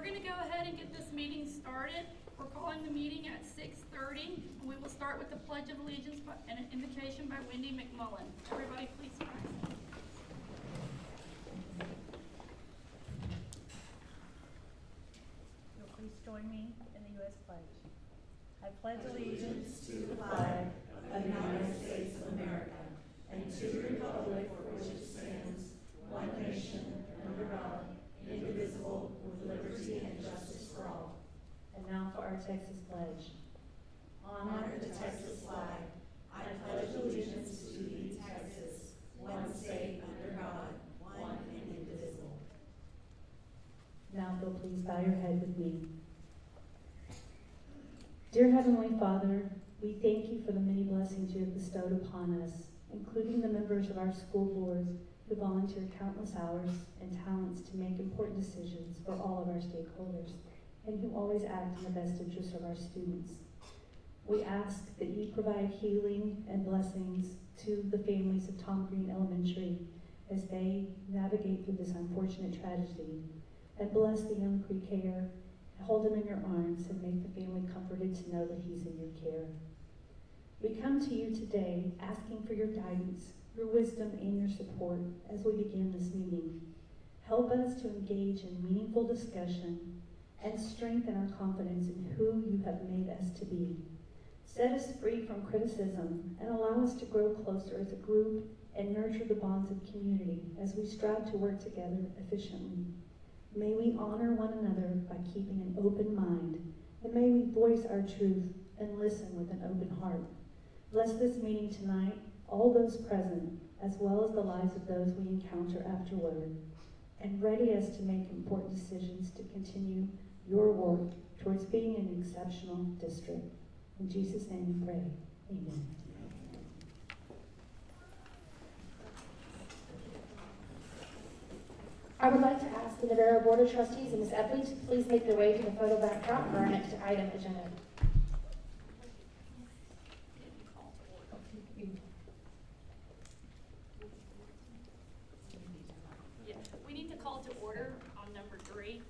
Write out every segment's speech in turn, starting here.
going to go ahead and get this meeting started. We're calling the meeting at 6:30, and we will start with the Pledge of Allegiance and an invocation by Wendy McMullen. Everybody please rise. So please join me in the U.S. pledge. I pledge allegiance to the flag of the United States of America and to the republic for which it stands, one nation, under God, indivisible, with liberty and justice for all. And now for our Texas pledge. Honor the Texas flag. I pledge allegiance to thee, Texas, one state under God, one and indivisible. Now, if you'll please bow your head with me. Dear Heavenly Father, we thank you for the many blessings you have bestowed upon us, including the members of our school board who volunteer countless hours and talents to make important decisions for all of our stakeholders, and who always act in the best interest of our students. We ask that you provide healing and blessings to the families of Tom Green Elementary as they navigate through this unfortunate tragedy, and bless the young pre-K-er. Hold him in your arms and make the family comforted to know that he's in your care. We come to you today asking for your guidance, your wisdom, and your support as we begin this meeting. Help us to engage in meaningful discussion and strengthen our confidence in who you have made us to be. Set us free from criticism and allow us to grow closer as a group and nurture the bonds of community as we strive to work together efficiently. May we honor one another by keeping an open mind, and may we voice our truth and listen with an open heart. Bless this meeting tonight, all those present, as well as the lives of those we encounter afterward, and ready us to make important decisions to continue your work towards being an exceptional district. In Jesus' name we pray. Amen. I would like to ask the Navarro Board of Trustees and Ms. Epley to please make their way to the photo backdrop for our next item agenda. Yeah, we need to call to order on number 3.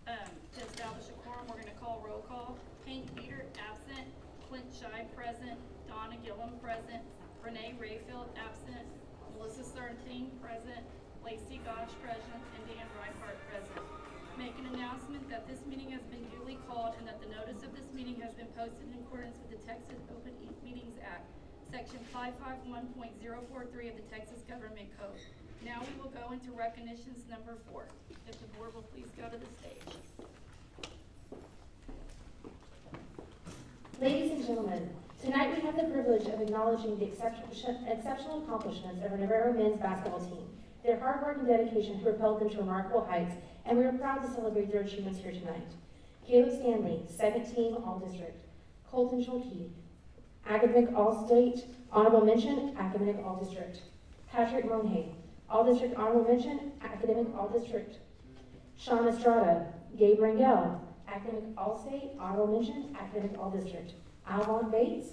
To establish a quorum, we're going to call roll call. Hank Peter, absent. Clint Scheid, present. Donna Gillum, present. Renee Rayfield, absent. Melissa Sarntine, present. Lacey Gosh, present. And Dan Reifart, present. Make an announcement that this meeting has been duly called and that the notice of this meeting has been posted in accordance with the Texas Open Meetings Act, Section 551.043 of the Texas Government Code. Now we will go into recognitions number 4. If the board will please go to the stage. Ladies and gentlemen, tonight we have the privilege of acknowledging the exceptional accomplishments of our Navarro men's basketball team. Their hard work and dedication have propelled them to remarkable heights, and we are proud to celebrate their achievements here tonight. Caleb Stanley, second team All-District. Colton Schulke, Academic All-State, Honorable Mention, Academic All-District. Patrick Monhay, All-District Honorable Mention, Academic All-District. Sean Estrada, Gabe Rangel, Academic All-State, Honorable Mention, Academic All-District. Alvon Bates,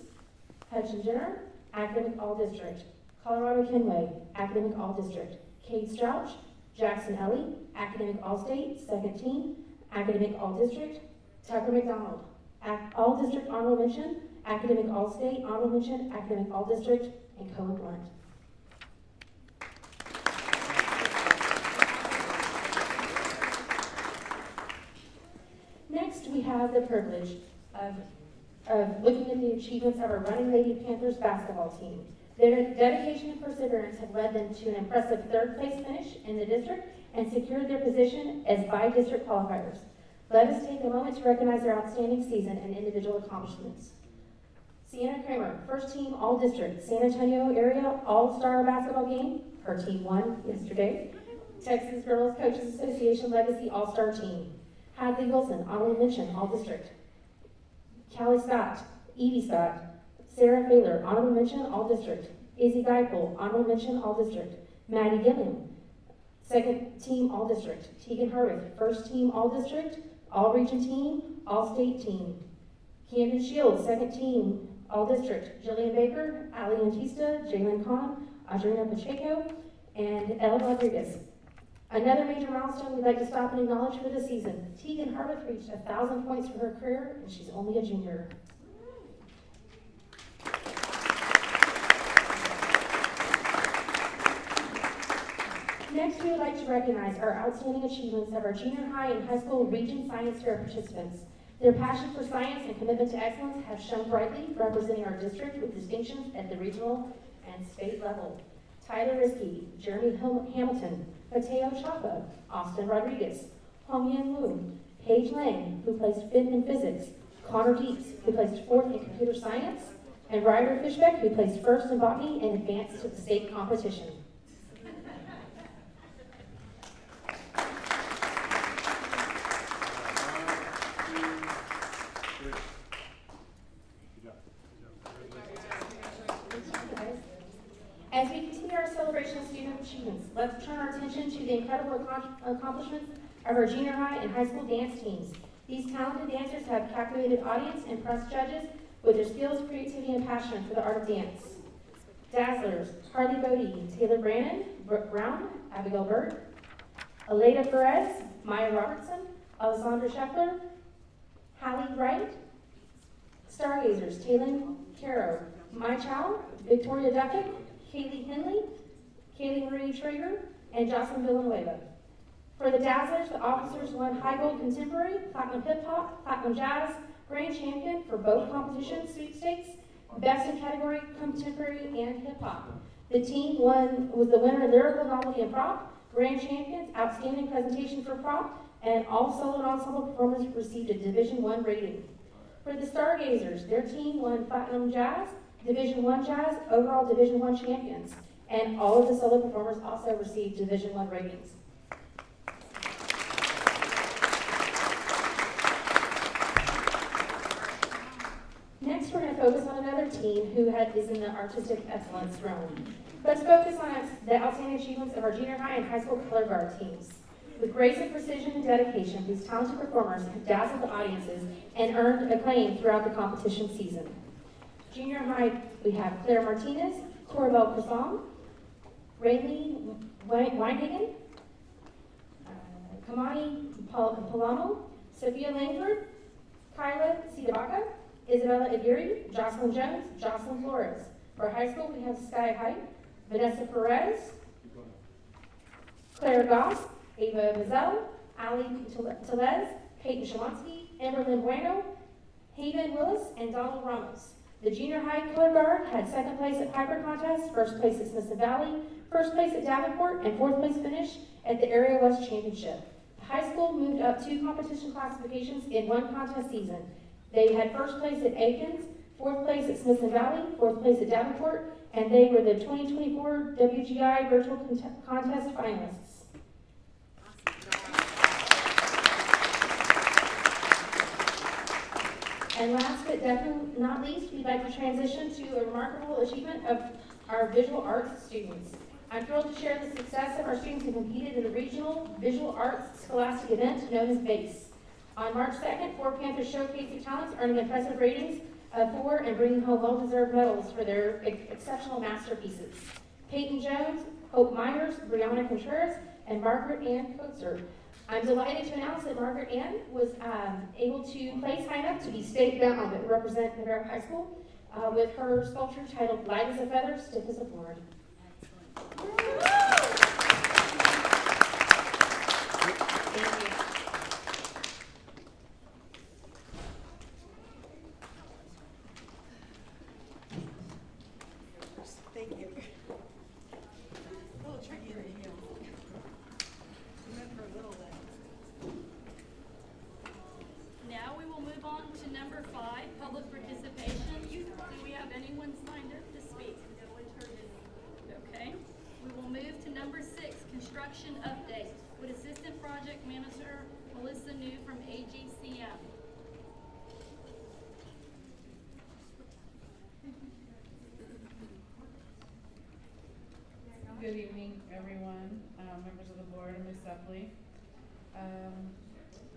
Hudson Jenner, Academic All-District. Colorado Kenway, Academic All-District. Cade Strouch, Jackson Ellie, Academic All-State, second team, Academic All-District. Tucker McDonald, All-District Honorable Mention, Academic All-State, Honorable Mention, Academic All-District, and Cohen Blunt. Next, we have the privilege of looking at the achievements of our Running Lady Panthers basketball team. Their dedication and perseverance have led them to an impressive third-place finish in the district and secured their position as by-district qualifiers. Let us take a moment to recognize their outstanding season and individual accomplishments. Sienna Kramer, first team All-District, San Antonio area All-Star basketball game. Her team won yesterday. Texas Girls Coaches Association Legacy All-Star team. Hadley Wilson, Honorable Mention, All-District. Callie Scott, Evie Scott, Sarah Failer, Honorable Mention, All-District. Izzy Geipel, Honorable Mention, All-District. Maddie Gilliam, second team All-District. Tegan Harvick, first team All-District, All-Region team, All-State team. Camden Shields, second team All-District. Jillian Baker, Ali Antista, Jalen Kahn, Adriana Pacheco, and Ella Rodriguez. Another major milestone we'd like to stop and acknowledge for the season. Tegan Harbuth reached 1,000 points for her career, and she's only a junior. Next, we would like to recognize our outstanding achievements of our junior high and high school Region Science Fair participants. Their passion for science and commitment to excellence have shone brightly, representing our district with distinctions at the regional and state level. Tyler Risky, Jeremy Hamilton, Mateo Chapa, Austin Rodriguez, Hong Yen Wu, Paige Lang, who placed 5th in physics, Connor Dietz, who placed 4th in computer science, and Ryder Fishbeck, who placed 1st in botany and advanced to the state competition. As we continue our celebration of student achievements, let's turn our attention to the incredible accomplishments of our junior high and high school dance teams. These talented dancers have captivated audience and impressed judges with their skills, creativity, and passion for the art of dance. Dazzlers, Harley Bodie, Taylor Brannon, Brooke Brown, Abigail Burt, Aleda Perez, Maya Robertson, Alessandra Scheffler, Hallie Wright, Stargazers, Taylin Caro, Mai Chow, Victoria Duckett, Kaylee Henley, Kaylee Marie Traeger, and Jocelyn Villanueva. For the Dazzlers, the officers won High Gold Contemporary, Platinum Hip Hop, Platinum Jazz, Grand Champion for both competitions, sweepstakes, Best in Category Contemporary and Hip Hop. The team was the winner of Lyrical Novelty and Prop, Grand Champions, Outstanding Presentation for Prop, and all solo and ensemble performers received a Division I rating. For the Stargazers, their team won Platinum Jazz, Division I Jazz, overall Division I champions, and all of the solo performers also received Division I ratings. Next, we're going to focus on another team who is in the artistic excellence realm. Let's focus on the outstanding achievements of our junior high and high school color guard teams. With grace and precision and dedication, these talented performers have dazzled the audiences and earned acclaim throughout the competition season. Junior high, we have Claire Martinez, Corabelle Croissant, Raylee Weinhagen, Kamani Palamo, Sophia Langford, Kyla Sidabaca, Isabella Aguirre, Jocelyn Jones, Jocelyn Flores. For high school, we have Sky Height, Vanessa Perez, Claire Goss, Ava Mazel, Ali Telez, Peyton Shalansky, Amberlyn Bueno, Haven Willis, and Donald Ramos. The junior high color guard had 2nd place at Piper Contest, 1st place at Smithson Valley, 1st place at Davenport, and 4th place finish at the Area West Championship. The high school moved up 2 competition classifications in 1 contest season. They had 1st place at Aikens, 4th place at Smithson Valley, 4th place at Davenport, and they were the 2024 WGI Virtual Contest finalists. And last but definitely not least, we'd like to transition to a remarkable achievement of our visual arts students. I'm thrilled to share the success of our students who competed in the regional visual arts scholastic event known as BASE. On March 2nd, 4 Panthers showcased their talents, earning impressive ratings of 4 and bringing home well-deserved medals for their exceptional masterpieces. Peyton Jones, Hope Myers, Brianna Contreras, and Margaret Ann Coates. I'm delighted to announce that Margaret Ann was able to place high enough to be state-bound and represent Navarro High School with her sculpture titled Light as a Feather, Stiff as a Board. Thank you. Thank you. A little tricky in the heel. We went for a little bit. Now we will move on to number 5, public participation. Do we have anyone signed up to speak? Okay. We will move to number 6, construction update, with Assistant Project Manager Melissa New from AGCM. Good evening, everyone, members of the board and Ms. Supley.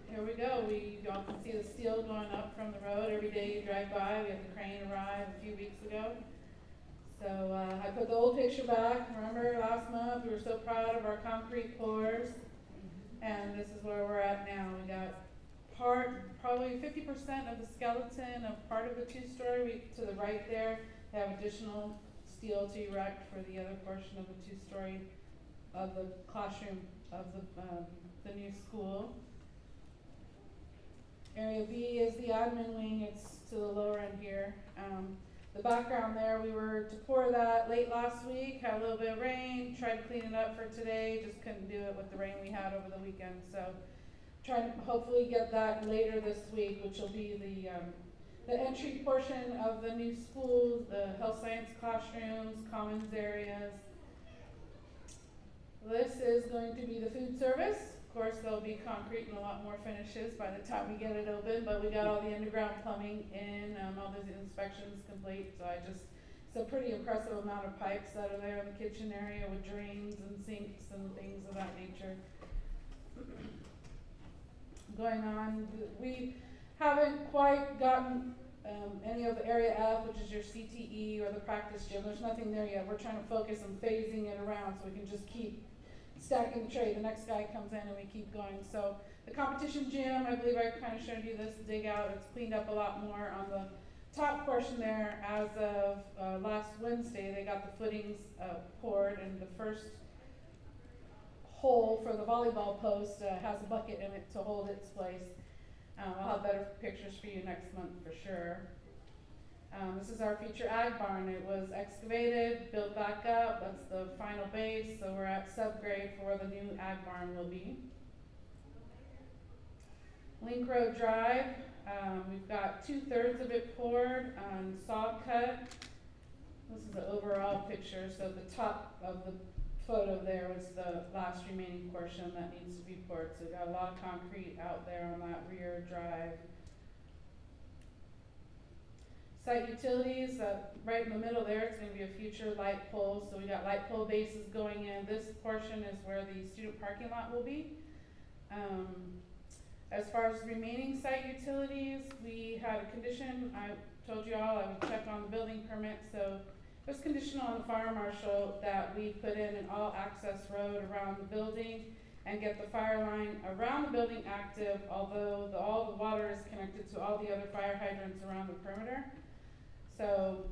Here we go. Y'all can see the steel going up from the road every day you drive by. We had the crane arrive a few weeks ago. So I put the old picture back. Remember last month, we were so proud of our concrete pours. And this is where we're at now. We got probably 50% of the skeleton of part of the two-story. To the right there, they have additional steel to erect for the other portion of the two-story of the classroom of the new school. Area B is the admin wing. It's to the lower end here. The background there, we were to pour that late last week, had a little bit of rain, tried to clean it up for today, just couldn't do it with the rain we had over the weekend. So trying to hopefully get that later this week, which will be the entry portion of the new school, the health science classrooms, commons areas. This is going to be the food service. Of course, there'll be concrete and a lot more finishes by the time we get it open, but we got all the underground plumbing in, all the inspections complete, so it's a pretty impressive amount of pipes that are there in the kitchen area with drains and sinks and things of that nature. Going on, we haven't quite gotten any of the area F, which is your CTE or the practice gym. There's nothing there yet. We're trying to focus on phasing it around so we can just keep stacking the tray. The next guy comes in and we keep going. So the competition gym, I believe I kind of showed you this dig out. It's cleaned up a lot more on the top portion there. As of last Wednesday, they got the footings poured, and the first hole for the volleyball post has a bucket in it to hold its place. I'll have better pictures for you next month for sure. This is our future ag barn. It was excavated, built back up. That's the final base, so we're at subgrade for where the new ag barn will be. Link Road Drive, we've got 2/3 of it poured on saw cut. This is the overall picture, so the top of the photo there was the last remaining portion that needs to be poured. So we've got a lot of concrete out there on that rear drive. Site utilities, right in the middle there, it's going to be a future light pole. So we got light pole bases going in. This portion is where the student parking lot will be. As far as remaining site utilities, we had a condition. I told you all I would check on the building permit. So it was conditional on the fire marshal that we put in an all access road around the building and get the fire line around the building active, although all the water is connected to all the other fire hydrants around the perimeter. So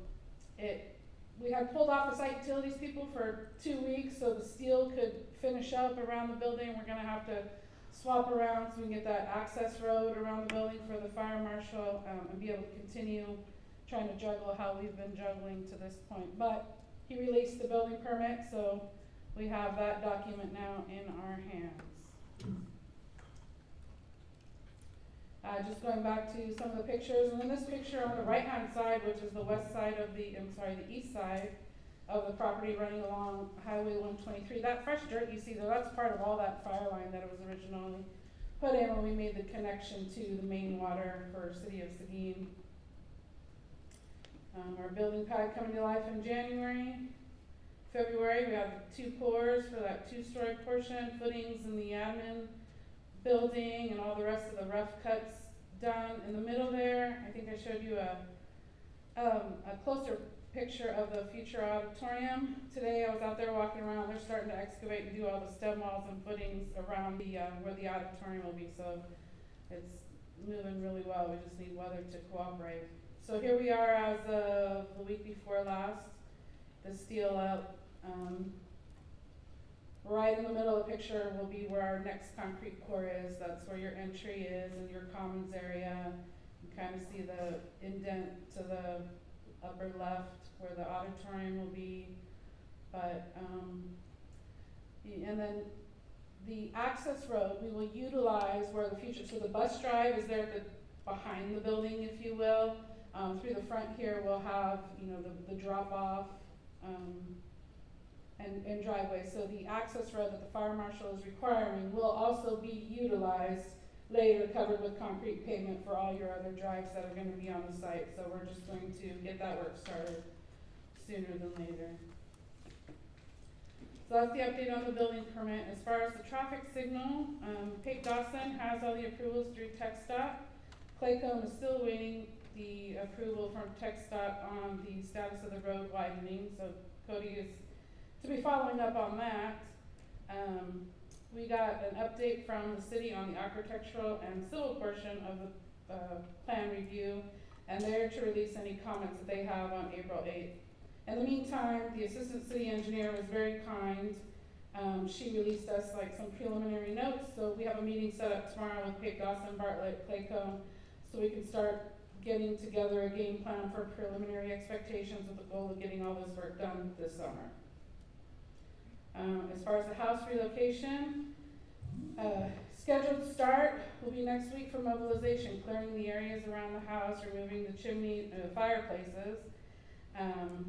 we had pulled off the site utilities people for 2 weeks so the steel could finish up around the building. We're going to have to swap around so we can get that access road around the building for the fire marshal and be able to continue trying to juggle how we've been juggling to this point. But he released the building permit, so we have that document now in our hands. Just going back to some of the pictures, and then this picture on the right-hand side, which is the west side of the east side of the property running along Highway 123. That fresh dirt you see there, that's part of all that fire line that was originally put in when we made the connection to the main water for City of Seguin. Our building pad coming to life in January. February, we have 2 pours for that 2-story portion, footings in the admin building, and all the rest of the rough cuts done. In the middle there, I think I showed you a closer picture of the future auditorium. Today I was out there walking around. They're starting to excavate and do all the stem walls and footings around the where the auditorium will be. So it's moving really well. We just need weather to cooperate. So here we are as of the week before last. The steel up. Right in the middle of the picture will be where our next concrete pour is. That's where your entry is and your commons area. You kind of see the indent to the upper left where the auditorium will be. But and then the access road we will utilize where the future, so the bus drive is there behind the building, if you will. Through the front here we'll have, the drop off and driveway. So the access road that the fire marshal is requiring will also be utilized later, covered with concrete pavement for all your other drives that are going to be on the site. So we're just going to get that work started sooner than later. So that's the update on the building permit. As far as the traffic signal, Kate Dawson has all the approvals through TxDOT. Claycomb is still waiting the approval from TxDOT on the status of the road widening, so Cody is to be following up on that. We got an update from the city on the architectural and civil portion of the plan review, and they're to release any comments that they have on April 8th. In the meantime, the assistant city engineer was very kind. She released us like some preliminary notes, so we have a meeting set up tomorrow with Kate Dawson, Bartlett, Clayco, so we can start getting together a game plan for preliminary expectations with the goal of getting all this work done this summer. As far as the house relocation, scheduled start will be next week for mobilization, clearing the areas around the house, removing the chimney, fireplaces,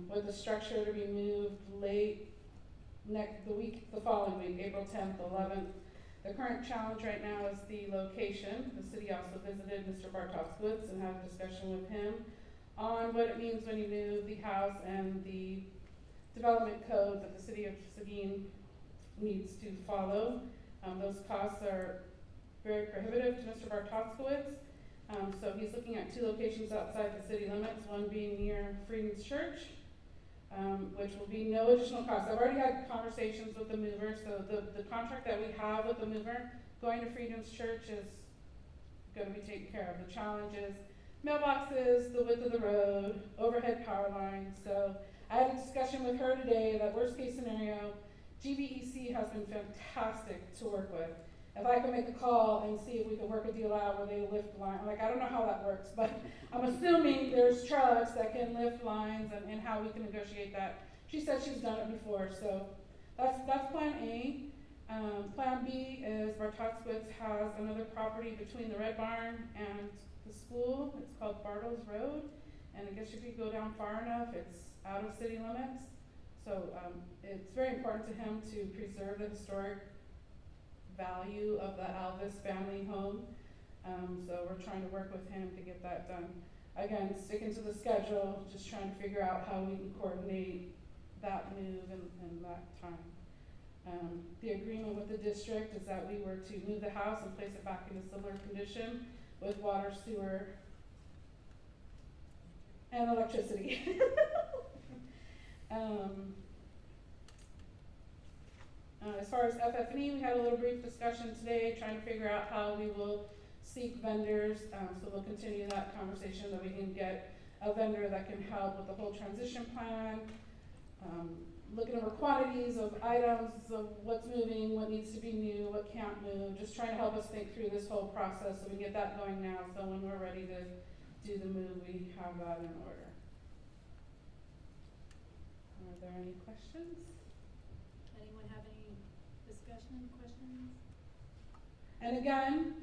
with the structure to be moved late the following week, April 10th, 11th. The current challenge right now is the location. The city also visited Mr. Bartoskowitz and had a discussion with him on what it means when you move the house and the development code that the city of Seguin needs to follow. Those costs are very prohibitive to Mr. Bartoskowitz. So he's looking at 2 locations outside the city limits, one being near Freedom's Church, which will be no additional cost. I've already had conversations with the mover, so the contract that we have with the mover going to Freedom's Church is going to be taken care of. The challenge is mailboxes, the width of the road, overhead power lines. So I had a discussion with her today that worst case scenario, GBEC has been fantastic to work with. If I could make a call and see if we could work a deal out where they lift line, like I don't know how that works, but I'm assuming there's trucks that can lift lines and how we can negotiate that. She said she's done it before, so that's plan A. Plan B is Bartoskowitz has another property between the Red Barn and the school. It's called Bartles Road, and I guess if you go down far enough, it's out of city limits. So it's very important to him to preserve the historic value of the Alvis family home. So we're trying to work with him to get that done. Again, sticking to the schedule, just trying to figure out how we can coordinate that move and that time. The agreement with the district is that we were to move the house and place it back in a similar condition with water, sewer, and electricity. As far as FF&E, we had a little brief discussion today, trying to figure out how we will seek vendors. So we'll continue that conversation that we can get a vendor that can help with the whole transition plan, looking over quantities of items, of what's moving, what needs to be new, what can't move, just trying to help us think through this whole process so we can get that going now, so when we're ready to do the move, we have that in order. Are there any questions? Anyone have any discussion, questions? And again,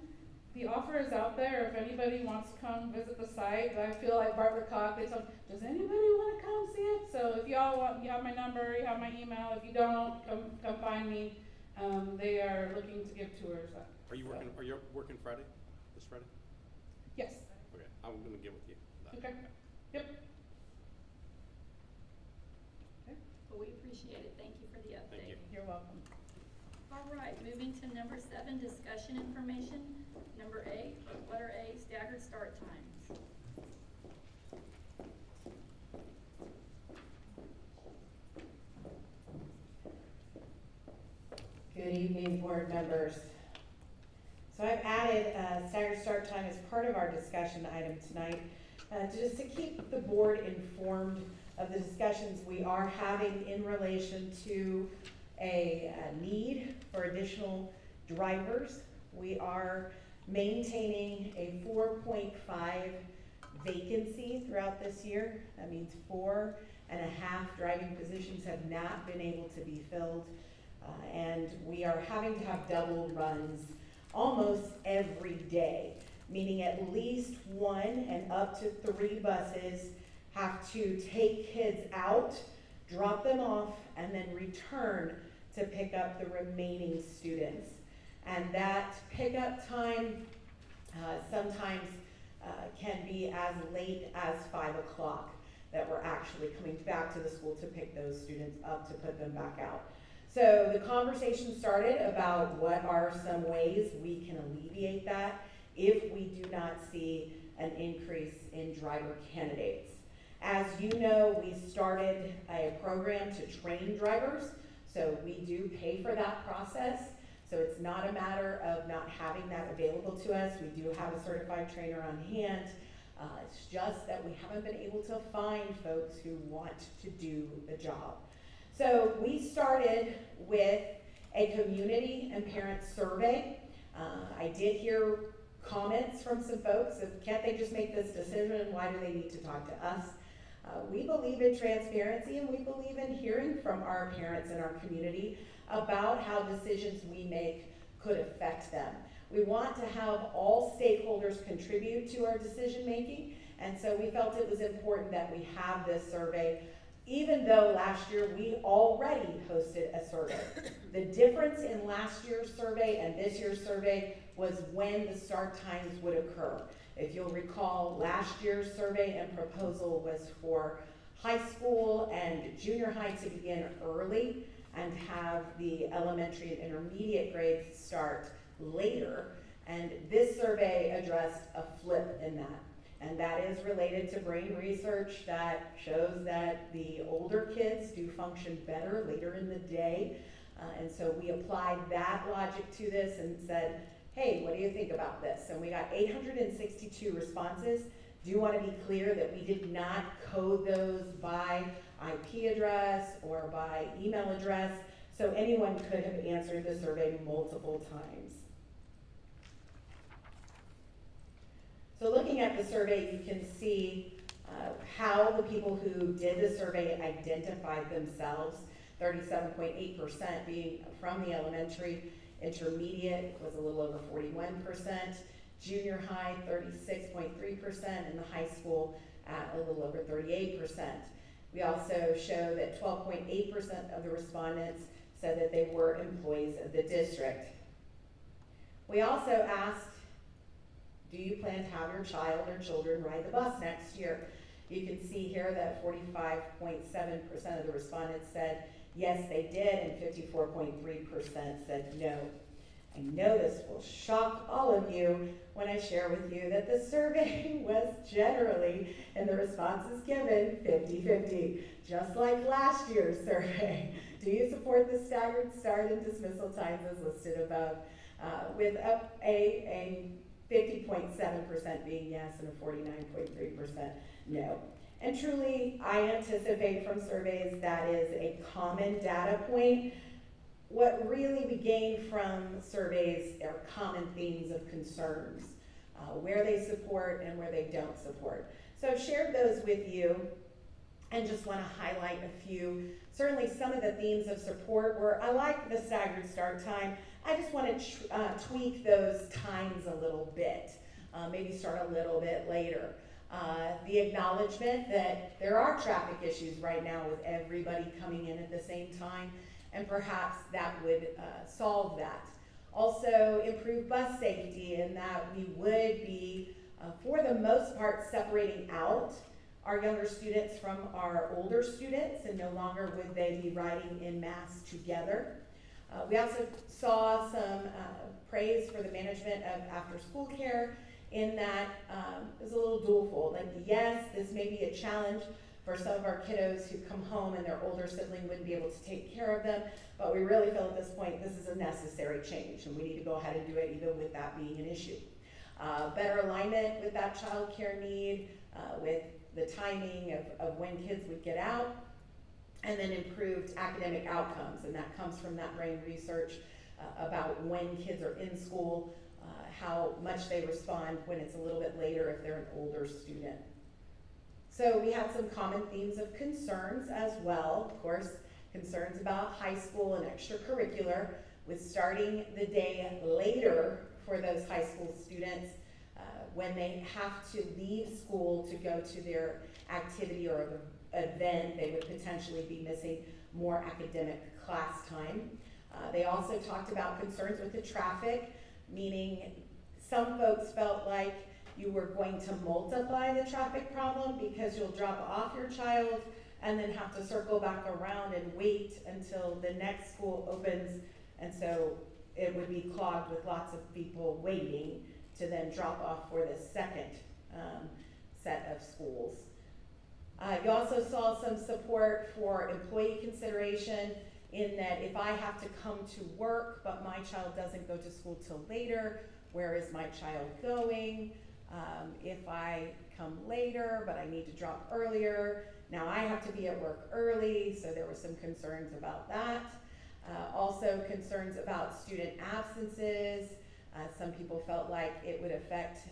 the offer is out there if anybody wants to come visit the site. I feel like Bartlett Cock, they told, does anybody want to come see it? So if y'all want, you have my number, you have my email. If you don't, come find me. They are looking to give tours. Are you working Friday? This Friday? Yes. Okay, I'm gonna get with you. Okay. Yep. Well, we appreciate it. Thank you for the update. Thank you. You're welcome. All right, moving to number 7, discussion information. Number 8, letter A, staggered start times. Good evening, board members. So I've added staggered start time as part of our discussion item tonight, just to keep the board informed of the discussions we are having in relation to a need for additional drivers. We are maintaining a 4.5 vacancy throughout this year. That means 4.5 driving positions have not been able to be filled. And we are having to have double runs almost every day, meaning at least 1 and up to 3 buses have to take kids out, drop them off, and then return to pick up the remaining students. And that pickup time sometimes can be as late as 5 o'clock that we're actually coming back to the school to pick those students up to put them back out. So the conversation started about what are some ways we can alleviate that if we do not see an increase in driver candidates. As you know, we started a program to train drivers, so we do pay for that process. So it's not a matter of not having that available to us. We do have a certified trainer on hand. It's just that we haven't been able to find folks who want to do the job. So we started with a community and parent survey. I did hear comments from some folks of, can't they just make this decision? Why do they need to talk to us? We believe in transparency, and we believe in hearing from our parents in our community about how decisions we make could affect them. We want to have all stakeholders contribute to our decision making, and so we felt it was important that we have this survey, even though last year we already hosted a survey. The difference in last year's survey and this year's survey was when the start times would occur. If you'll recall, last year's survey and proposal was for high school and junior high to begin early and have the elementary and intermediate grades start later. And this survey addressed a flip in that. And that is related to brain research that shows that the older kids do function better later in the day. And so we applied that logic to this and said, hey, what do you think about this? And we got 862 responses. Do want to be clear that we did not code those by IP address or by email address, so anyone could have answered the survey multiple times. So looking at the survey, you can see how the people who did the survey identified themselves, 37.8% being from the elementary. Intermediate was a little over 41%, junior high 36.3%, and the high school at a little over 38%. We also show that 12.8% of the respondents said that they were employees of the district. We also asked, do you plan to have your child or children ride the bus next year? You can see here that 45.7% of the respondents said yes, they did, and 54.3% said no. I know this will shock all of you when I share with you that the survey was generally, in the responses given, 50-50, just like last year's survey. Do you support the staggered start and dismissal times as listed above, with a 50.7% being yes and a 49.3% no. And truly, I anticipate from surveys that is a common data point. What really we gain from surveys are common themes of concerns, where they support and where they don't support. So I've shared those with you and just want to highlight a few. Certainly some of the themes of support were, I like the staggered start time. I just want to tweak those times a little bit, maybe start a little bit later. The acknowledgement that there are traffic issues right now with everybody coming in at the same time, and perhaps that would solve that. Also, improve bus safety, and that we would be, for the most part, separating out our younger students from our older students, and no longer would they be riding in mass together. We also saw some praise for the management of after-school care, in that it was a little dual-fold. Like, yes, this may be a challenge for some of our kiddos who come home and their older sibling wouldn't be able to take care of them, but we really feel at this point this is a necessary change, and we need to go ahead and do it even with that being an issue. Better alignment with that child care need, with the timing of when kids would get out, and then improved academic outcomes, and that comes from that brain research about when kids are in school, how much they respond when it's a little bit later if they're an older student. So we had some common themes of concerns as well. Of course, concerns about high school and extracurricular, with starting the day later for those high school students when they have to leave school to go to their activity or event. They would potentially be missing more academic class time. They also talked about concerns with the traffic, meaning some folks felt like you were going to multiply the traffic problem because you'll drop off your child and then have to circle back around and wait until the next school opens, and so it would be clogged with lots of people waiting to then drop off for the second set of schools. You also saw some support for employee consideration in that if I have to come to work, but my child doesn't go to school till later, where is my child going? If I come later, but I need to drop earlier, now I have to be at work early, so there were some concerns about that. Also concerns about student absences. Some people felt like it would affect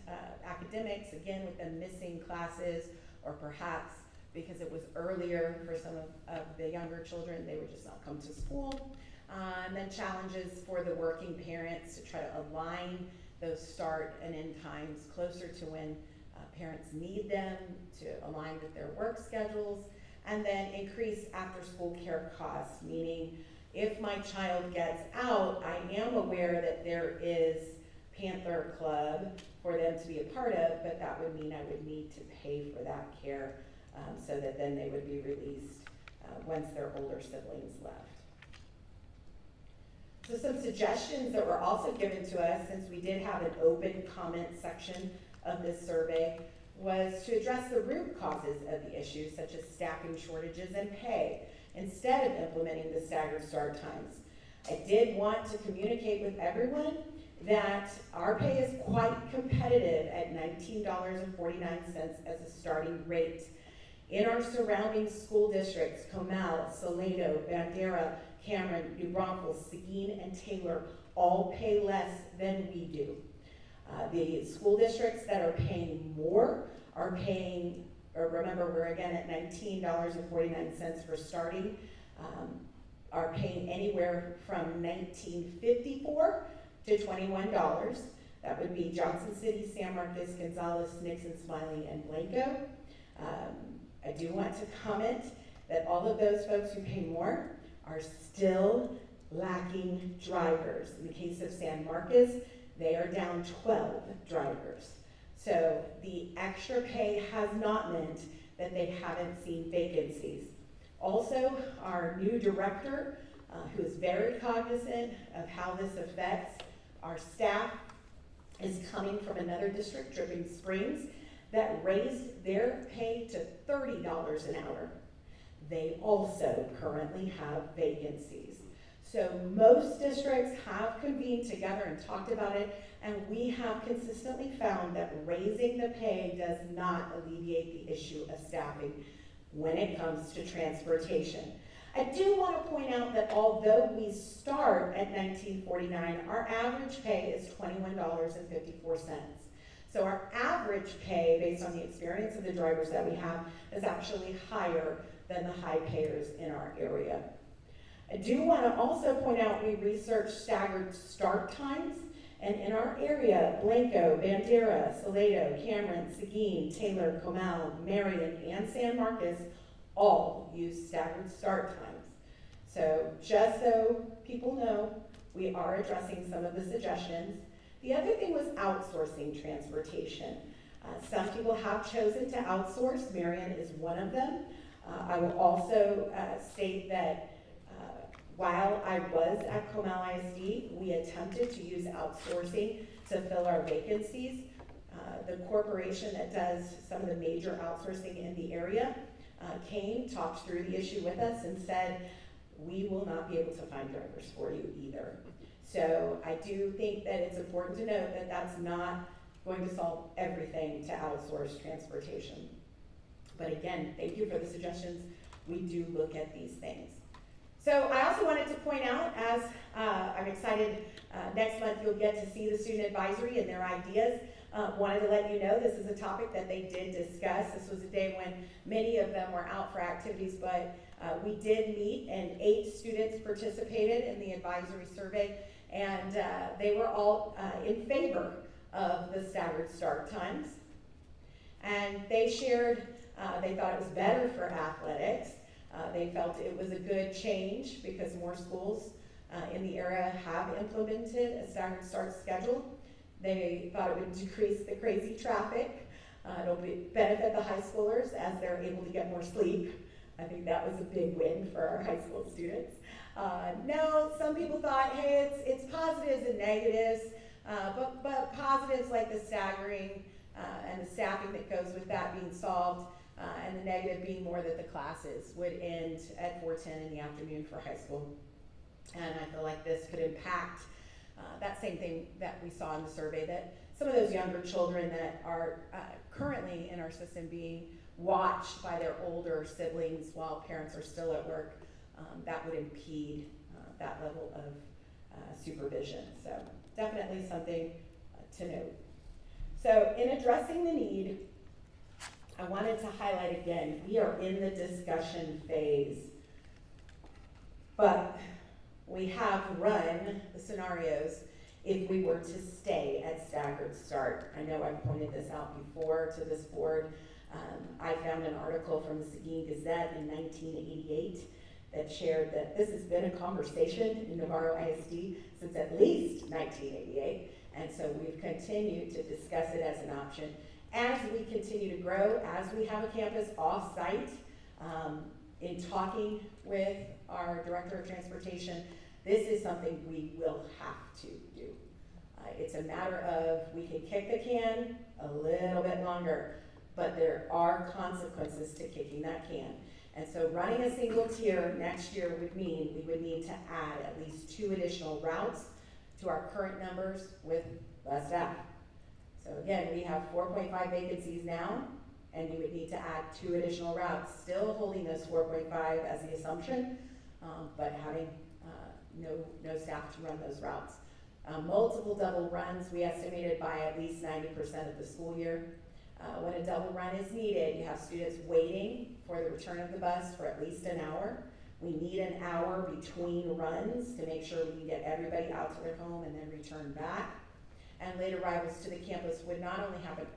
academics, again with them missing classes, or perhaps because it was earlier for some of the younger children, they would just not come to school. And then challenges for the working parents to try to align those start and end times closer to when parents need them to align with their work schedules. And then increase after school care costs, meaning if my child gets out, I am aware that there is Panther Club for them to be a part of, but that would mean I would need to pay for that care so that then they would be released once their older siblings left. So some suggestions that were also given to us, since we did have an open comment section of this survey, was to address the root causes of the issues, such as staffing shortages and pay, instead of implementing the staggered start times. I did want to communicate with everyone that our pay is quite competitive at $19.49 as a starting rate. In our surrounding school districts, Comal, Salado, Bandera, Cameron, New Braunfels, Seguin, and Taylor all pay less than we do. The school districts that are paying more are paying, or remember we're again at $19.49 for starting, are paying anywhere from $19.54 to $21. That would be Johnson City, San Marcos, Gonzales, Nixon, Smiley, and Blanco. I do want to comment that all of those folks who pay more are still lacking drivers. In the case of San Marcos, they are down 12 drivers. So the extra pay has not meant that they haven't seen vacancies. Also, our new director, who is very cognizant of how this affects our staff, is coming from another district, Dripping Springs, that raised their pay to $30 an hour. They also currently have vacancies. So most districts have convened together and talked about it, and we have consistently found that raising the pay does not alleviate the issue of staffing when it comes to transportation. I do want to point out that although we start at $19.49, our average pay is $21.54. So our average pay, based on the experience of the drivers that we have, is actually higher than the high payers in our area. I do want to also point out we researched staggered start times, and in our area, Blanco, Bandera, Salado, Cameron, Seguin, Taylor, Comal, Marion, and San Marcos all use staggered start times. So just so people know, we are addressing some of the suggestions. The other thing was outsourcing transportation. Some people have chosen to outsource. Marion is one of them. I will also state that while I was at Comal ISD, we attempted to use outsourcing to fill our vacancies. The corporation that does some of the major outsourcing in the area came, talked through the issue with us, and said, we will not be able to find drivers for you either. So I do think that it's important to note that that's not going to solve everything to outsource transportation. But again, thank you for the suggestions. We do look at these things. So I also wanted to point out, as I'm excited, next month you'll get to see the student advisory and their ideas. Wanted to let you know this is a topic that they did discuss. This was a day when many of them were out for activities, but we did meet and 8 students participated in the advisory survey, and they were all in favor of the staggered start times. And they shared, they thought it was better for athletics. They felt it was a good change because more schools in the area have implemented a staggered start schedule. They thought it would decrease the crazy traffic. It'll benefit the high schoolers as they're able to get more sleep. I think that was a big win for our high school students. No, some people thought, hey, it's positives and negatives, but positives like the staggering and the staffing that goes with that being solved, and the negative being more that the classes would end at 4:10 in the afternoon for high school. And I feel like this could impact that same thing that we saw in the survey, that some of those younger children that are currently in our system being watched by their older siblings while parents are still at work, that would impede that level of supervision. So definitely something to note. So in addressing the need, I wanted to highlight again, we are in the discussion phase, but we have run the scenarios if we were to stay at staggered start. I know I've pointed this out before to this board. I found an article from the Seguin Gazette in 1988 that shared that this has been a conversation in Navarro ISD since at least 1988, and so we've continued to discuss it as an option. As we continue to grow, as we have a campus off-site, in talking with our Director of Transportation, this is something we will have to do. It's a matter of, we can kick the can a little bit longer, but there are consequences to kicking that can. And so running a single tier next year would mean we would need to add at least 2 additional routes to our current numbers with less staff. So again, we have 4.5 vacancies now, and you would need to add 2 additional routes, still holding this 4.5 as the assumption, but having no staff to run those routes. Multiple double runs, we estimated by at least 90% of the school year. When a double run is needed, you have students waiting for the return of the bus for at least an hour. We need an hour between runs to make sure we can get everybody out to their home and then return back. And late arrivals to the campus would not only happen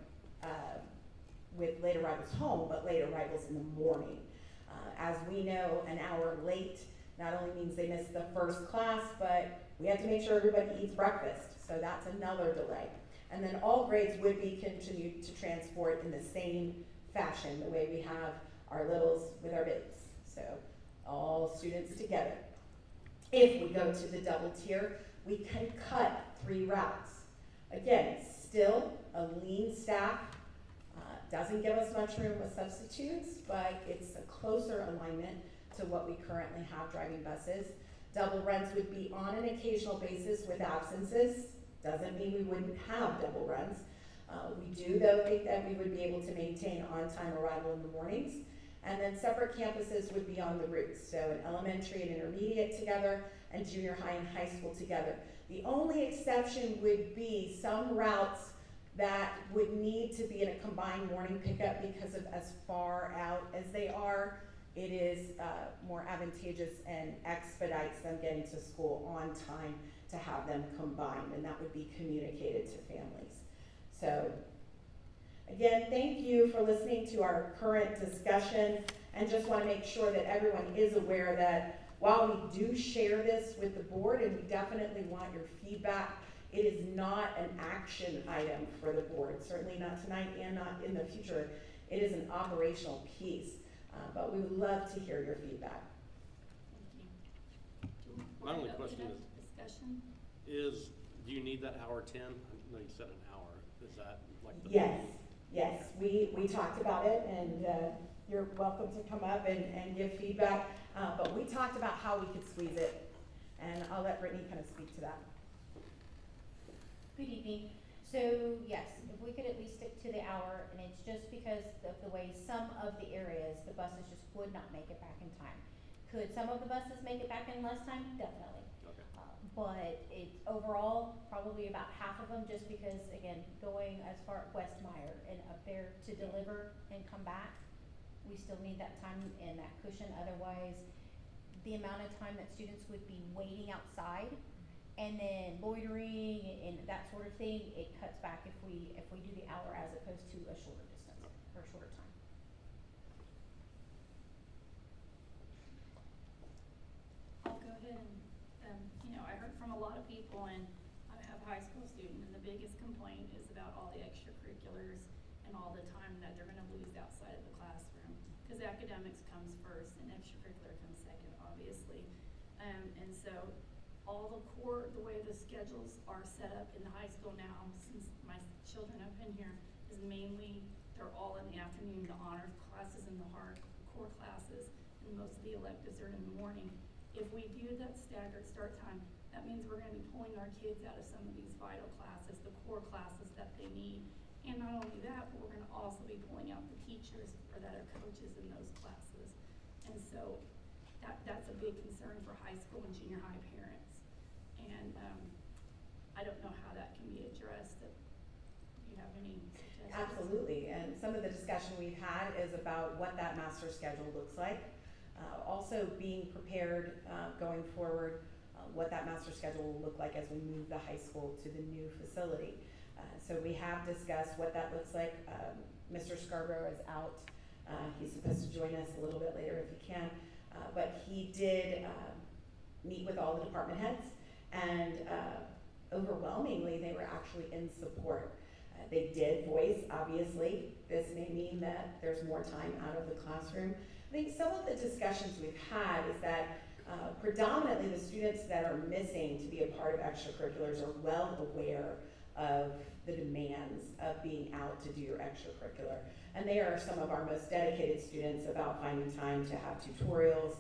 with late arrivals home, but late arrivals in the morning. As we know, an hour late not only means they miss the first class, but we have to make sure everybody eats breakfast, so that's another delay. And then all grades would be continued to transport in the same fashion, the way we have our littles with our bigs. So all students together. If we go to the double tier, we can cut 3 routes. Again, still a lean staff, doesn't give us much room with substitutes, but it's a closer alignment to what we currently have driving buses. Double runs would be on an occasional basis with absences. Doesn't mean we wouldn't have double runs. We do, though, think that we would be able to maintain on-time arrival in the mornings. And then separate campuses would be on the routes, so an elementary and intermediate together, and junior high and high school together. The only exception would be some routes that would need to be in a combined morning pickup because of as far out as they are. It is more advantageous and expedites them getting to school on time to have them combined, and that would be communicated to families. So again, thank you for listening to our current discussion, and just want to make sure that everyone is aware that while we do share this with the board, and we definitely want your feedback, it is not an action item for the board, certainly not tonight and not in the future. It is an operational piece, but we would love to hear your feedback. My only question Discussion? is, do you need that hour 10? I know you said an hour. Is that like the? Yes, we talked about it, and you're welcome to come up and give feedback, but we talked about how we could squeeze it, and I'll let Brittany kind of speak to that. Good evening. So yes, if we could at least stick to the hour, and it's just because of the way some of the areas, the buses just would not make it back in time. Could some of the buses make it back in less time? Definitely. Okay. But it's overall probably about half of them, just because, again, going as far West Meyer and up there to deliver and come back, we still need that time and that cushion. Otherwise, the amount of time that students would be waiting outside and then loitering and that sort of thing, it cuts back if we do the hour as opposed to a shorter distance or shorter time. I'll go ahead and, I heard from a lot of people, and I have a high school student, and the biggest complaint is about all the extracurriculars and all the time that they're gonna lose outside of the classroom. Cause academics comes first and extracurricular comes second, obviously. And so all the way the schedules are set up in the high school now, since my children have been here, is mainly, they're all in the afternoon, the honors classes and the hard core classes, and most of the electives are in the morning. If we do that staggered start time, that means we're gonna be pulling our kids out of some of these vital classes, the core classes that they need. And not only that, but we're gonna also be pulling out the teachers or that are coaches in those classes. And so that's a big concern for high school and junior high parents. And I don't know how that can be addressed. Do you have any suggestions? Absolutely, and some of the discussion we've had is about what that master schedule looks like. Also being prepared going forward, what that master schedule will look like as we move the high school to the new facility. So we have discussed what that looks like. Mr. Scarborough is out. He's supposed to join us a little bit later if he can. But he did meet with all the department heads, and overwhelmingly they were actually in support. They did voice, obviously, this may mean that there's more time out of the classroom. I think some of the discussions we've had is that predominantly the students that are missing to be a part of extracurriculars are well aware of the demands of being out to do your extracurricular. And they are some of our most dedicated students about finding time to have tutorials,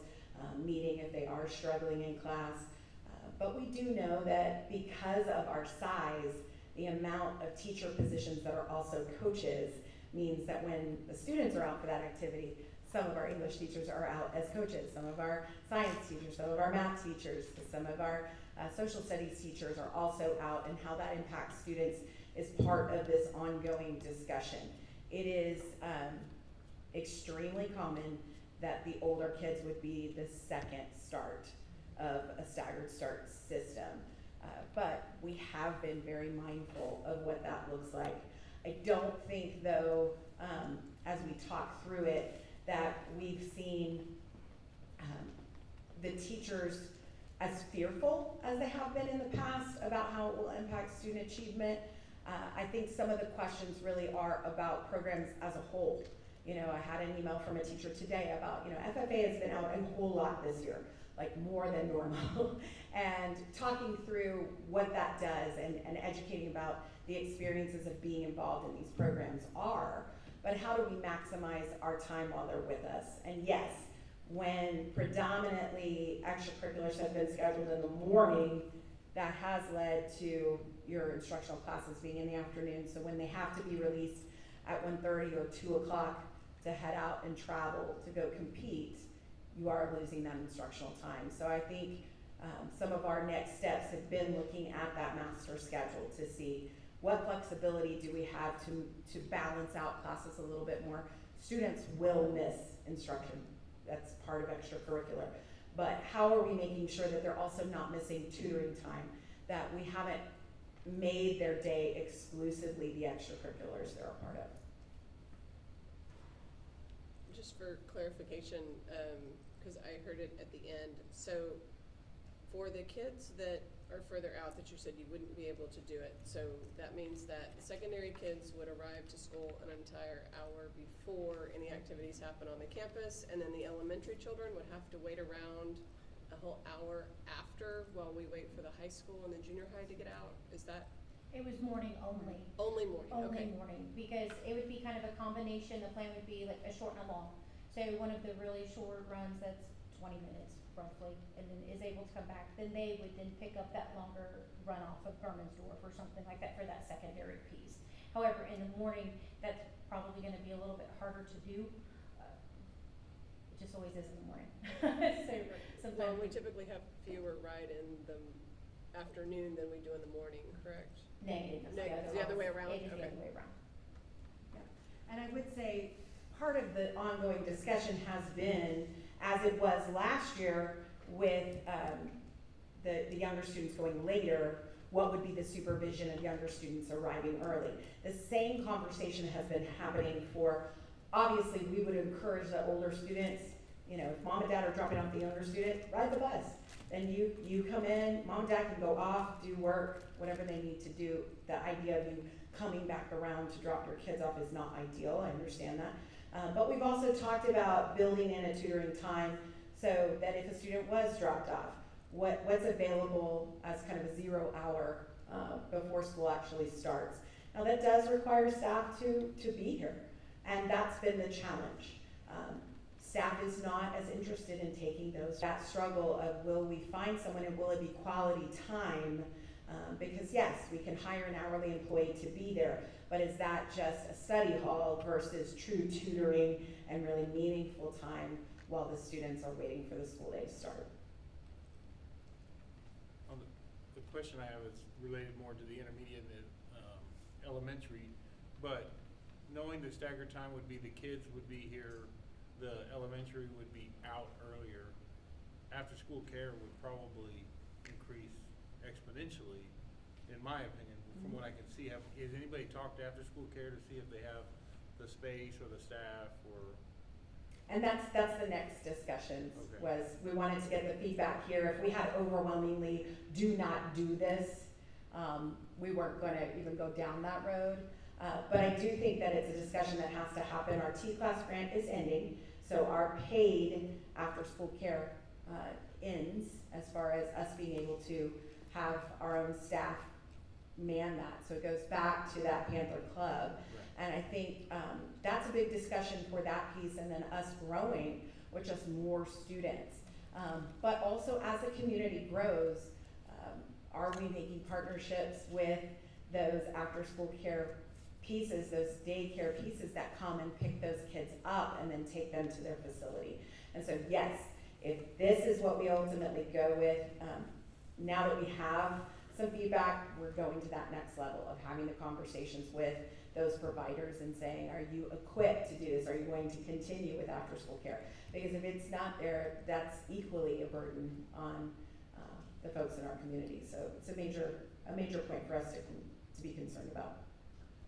meeting if they are struggling in class. But we do know that because of our size, the amount of teacher positions that are also coaches means that when the students are out for that activity, some of our English teachers are out as coaches, some of our science teachers, some of our math teachers, some of our social studies teachers are also out, and how that impacts students is part of this ongoing discussion. It is extremely common that the older kids would be the second start of a staggered start system. But we have been very mindful of what that looks like. I don't think, though, as we talk through it, that we've seen the teachers as fearful as they have been in the past about how it will impact student achievement. I think some of the questions really are about programs as a whole. You know, I had an email from a teacher today about, you know, FFA has been out a whole lot this year, like more than normal, and talking through what that does and educating about the experiences of being involved in these programs are, but how do we maximize our time while they're with us? And yes, when predominantly extracurriculars have been scheduled in the morning, that has led to your instructional classes being in the afternoon. So when they have to be released at 1:30 or 2 o'clock to head out and travel to go compete, you are losing that instructional time. So I think some of our next steps have been looking at that master schedule to see what flexibility do we have to balance out classes a little bit more. Students will miss instruction. That's part of extracurricular. But how are we making sure that they're also not missing tutoring time, that we haven't made their day exclusively the extracurriculars they're a part of? Just for clarification, because I heard it at the end, so for the kids that are further out that you said you wouldn't be able to do it, so that means that the secondary kids would arrive to school an entire hour before any activities happen on the campus, and then the elementary children would have to wait around a whole hour after while we wait for the high school and the junior high to get out? Is that? It was morning only. Only morning, okay. Only morning, because it would be kind of a combination. The plan would be like a short and a long. So one of the really short runs that's 20 minutes roughly, and then is able to come back. Then they would then pick up that longer run off of Bermansdorf or something like that for that secondary piece. However, in the morning, that's probably going to be a little bit harder to do. It just always is in the morning. So sometimes we typically have fewer ride in the afternoon than we do in the morning, correct? Negative. It's the other way around? It is Okay. the other way around. Yeah. And I would say part of the ongoing discussion has been, as it was last year with the younger students going later, what would be the supervision of younger students arriving early? The same conversation has been happening for, obviously we would encourage the older students, you know, if mom and dad are dropping off the younger student, ride the bus. Then you come in, mom and dad can go off, do work, whatever they need to do. The idea of you coming back around to drop your kids off is not ideal, I understand that. But we've also talked about building in a tutoring time so that if a student was dropped off, what's available as kind of a 0 hour before school actually starts. Now that does require staff to be here, and that's been the challenge. Staff is not as interested in taking that struggle of will we find someone and will it be quality time? Because yes, we can hire an hourly employee to be there, but is that just a study hall versus true tutoring and really meaningful time while the students are waiting for the school day to start? The question I have is related more to the intermediate and elementary, but knowing the staggered time would be the kids would be here, the elementary would be out earlier, after school care would probably increase exponentially, in my opinion, from what I can see. Has anybody talked to after school care to see if they have the space or the staff or? And that's the next discussion, Okay. was we wanted to get the feedback here. If we had overwhelmingly do not do this, we weren't going to even go down that road. But I do think that it's a discussion that has to happen. Our T-class grant is ending, so our paid after-school care ends as far as us being able to have our own staff man that. So it goes back to that Panther Club. Right. And I think that's a big discussion for that piece, and then us growing with just more students. But also as the community grows, are we making partnerships with those after-school care pieces, those daycare pieces that come and pick those kids up and then take them to their facility? And so yes, if this is what we ultimately go with, now that we have some feedback, we're going to that next level of having the conversations with those providers and saying, are you equipped to do this? Are you going to continue with after-school care? Because if it's not there, that's equally a burden on the folks in our community. So it's a major point for us to be concerned about.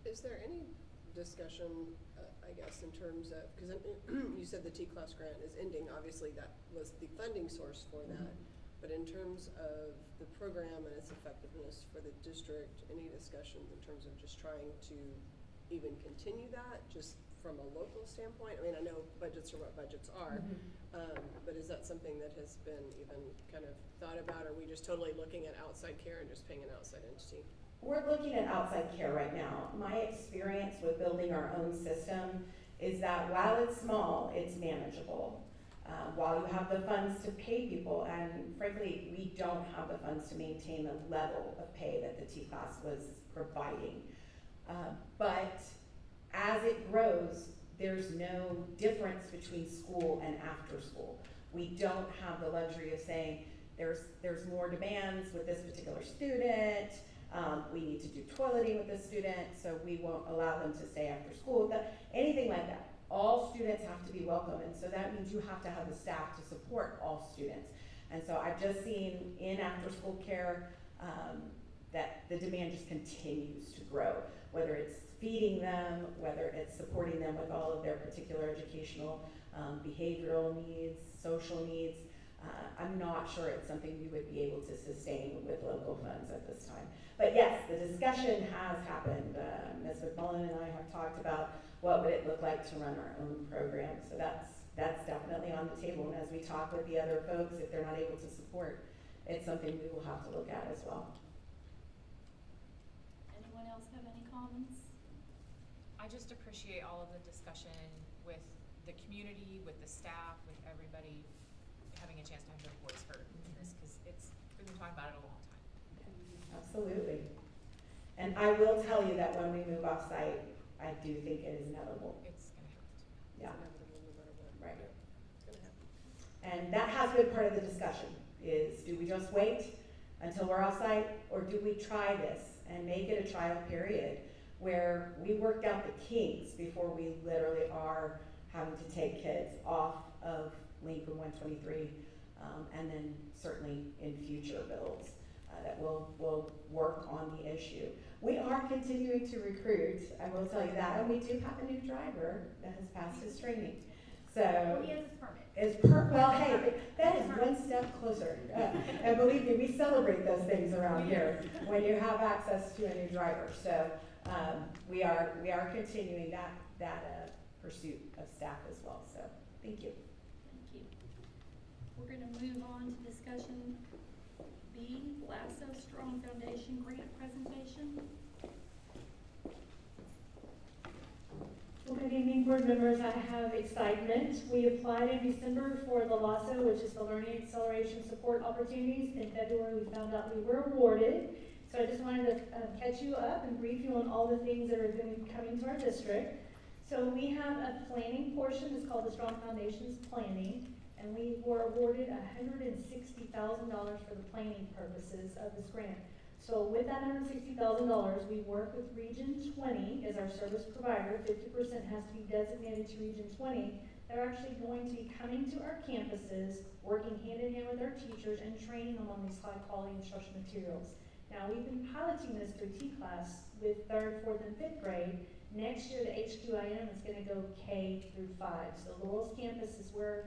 Is there any discussion, I guess, in terms of, because you said the T-class grant is ending, obviously that was the funding source for that, but in terms of the program and its effectiveness for the district, any discussions in terms of just trying to even continue that, just from a local standpoint? I mean, I know budgets are what budgets are, but is that something that has been even kind of thought about, or are we just totally looking at outside care and just paying an outside entity? We're looking at outside care right now. My experience with building our own system is that while it's small, it's manageable. While you have the funds to pay people, and frankly, we don't have the funds to maintain the level of pay that the T-class was providing. But as it grows, there's no difference between school and after school. We don't have the luxury of saying there's more demands with this particular student, we need to do toileting with this student, so we won't allow them to stay after school, anything like that. All students have to be welcome, and so that means you have to have the staff to support all students. And so I've just seen in after school care that the demand just continues to grow, whether it's feeding them, whether it's supporting them with all of their particular educational, behavioral needs, social needs. I'm not sure it's something we would be able to sustain with local funds at this time. But yes, the discussion has happened. Ms. McMullen and I have talked about what would it look like to run our own program. So that's definitely on the table. And as we talk with the other folks, if they're not able to support, it's something we will have to look at as well. Anyone else have any comments? I just appreciate all of the discussion with the community, with the staff, with everybody having a chance to have their voice heard in this, because we've been talking about it a long time. Absolutely. And I will tell you that when we move off site, I do think it is inevitable. It's going to have to. Yeah. It's inevitable no matter what. Right. It's gonna happen. And that has been part of the discussion, is do we just wait until we're off site, or do we try this and make it a trial period where we worked out the kinks before we literally are having to take kids off of Lincoln 123, and then certainly in future builds that will work on the issue. We are continuing to recruit, I will tell you that, and we do have a new driver that has passed his training. So Well, he has his permit. well, hey, that is one step closer. And believe me, we celebrate those things around here when you have access to a new driver. So we are continuing that pursuit of staff as well. So thank you. Thank you. We're gonna move on to discussion B, LASSO Strong Foundation Grant Presentation. Well, good evening, board members. I have excitement. We applied in December for the LASO, which is the Learning Acceleration Support Opportunities. In February, we found out we were awarded. So I just wanted to catch you up and brief you on all the things that are going to be coming to our district. So we have a planning portion. It's called the Strong Foundations Planning. And we were awarded $160,000 for the planning purposes of this grant. So with that $160,000, we work with Region 20 as our service provider. 50% has to be designated to Region 20. They're actually going to be coming to our campuses, working hand in hand with our teachers and training them on these high quality instructional materials. Now we've been piloting this through T-class with 3rd, 4th, and 5th grade. Next year the HQIM is going to go K through 5. So Laurel's campus is where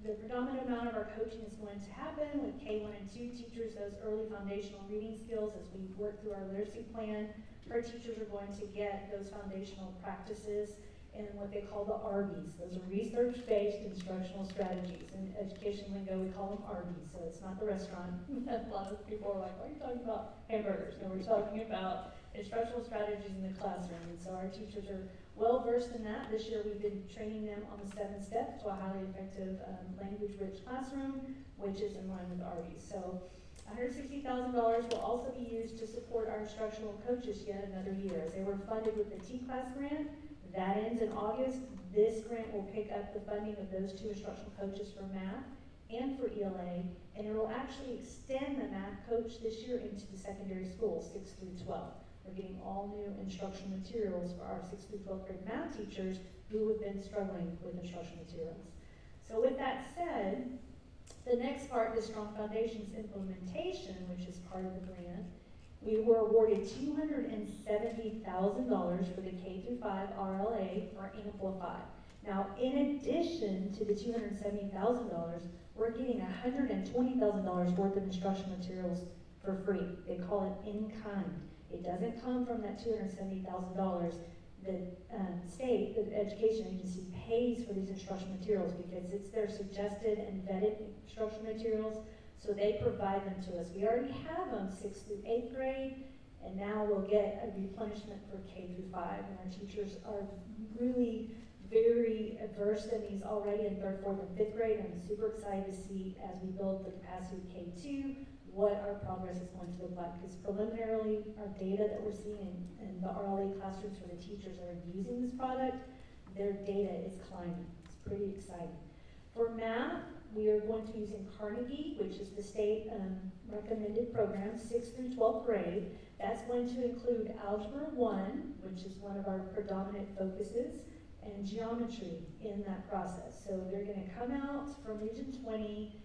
the predominant amount of our coaching is going to happen with K1 and 2 teachers, those early foundational reading skills as we work through our literacy plan. Our teachers are going to get those foundational practices and what they call the RBs. Those are research-based instructional strategies. In education lingo, we call them RBs, so it's not the restaurant. A lot of people are like, why are you talking about hamburgers? No, we're talking about instructional strategies in the classroom. And so our teachers are well versed in that. This year we've been training them on the 7 steps to a highly effective language-rich classroom, which is in line with RBs. So $160,000 will also be used to support our instructional coaches yet another year. As they were funded with the T-class grant, that ends in August. This grant will pick up the funding of those 2 instructional coaches for math and for ELA, and it will actually extend the math coach this year into the secondary schools, 6 through 12. We're getting all new instructional materials for our 6th through 12th grade math teachers who have been struggling with instructional materials. So with that said, the next part is Strong Foundations implementation, which is part of the grant. We were awarded $270,000 for the K through 5 RLA or Amplify. Now, in addition to the $270,000, we're getting $120,000 worth of instructional materials for free. They call it in kind. It doesn't come from that $270,000. The state, the education agency, pays for these instructional materials because it's their suggested and vetted instructional materials, so they provide them to us. We already have them 6th through 8th grade, and now we'll get a replenishment for K through 5. And our teachers are really very versed in these already in 3rd, 4th, and 5th grade. I'm super excited to see as we build the capacity of K2 what our progress is going to look like, because preliminarily our data that we're seeing in the RLA classrooms for the teachers that are using this product, their data is climbing. It's pretty exciting. For math, we are going to be using Carnegie, which is the state recommended program, 6th through 12th grade. That's going to include Algebra 1, which is one of our predominant focuses, and geometry in that process. So they're going to come out from Region 20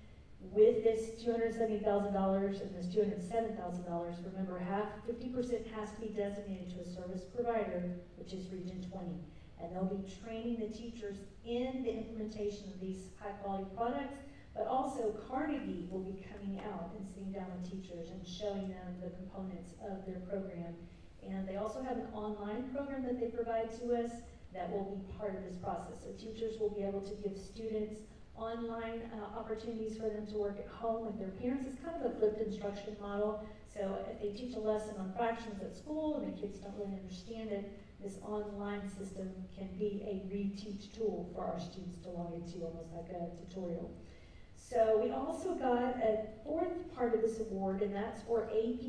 with this $270,000 and this $207,000. Remember, 50% has to be designated to a service provider, which is Region 20. And they'll be training the teachers in the implementation of these high-quality products, but also Carnegie will be coming out and sitting down with teachers and showing them the components of their program. And they also have an online program that they provide to us that will be part of this process. So teachers will be able to give students online opportunities for them to work at home with their parents. It's kind of a flipped instruction model. So if they teach a lesson on fractions at school and the kids don't really understand it, this online system can be a reteach tool for our students to log into, almost like a tutorial. So we also got a 4th part of this award, and that's for AP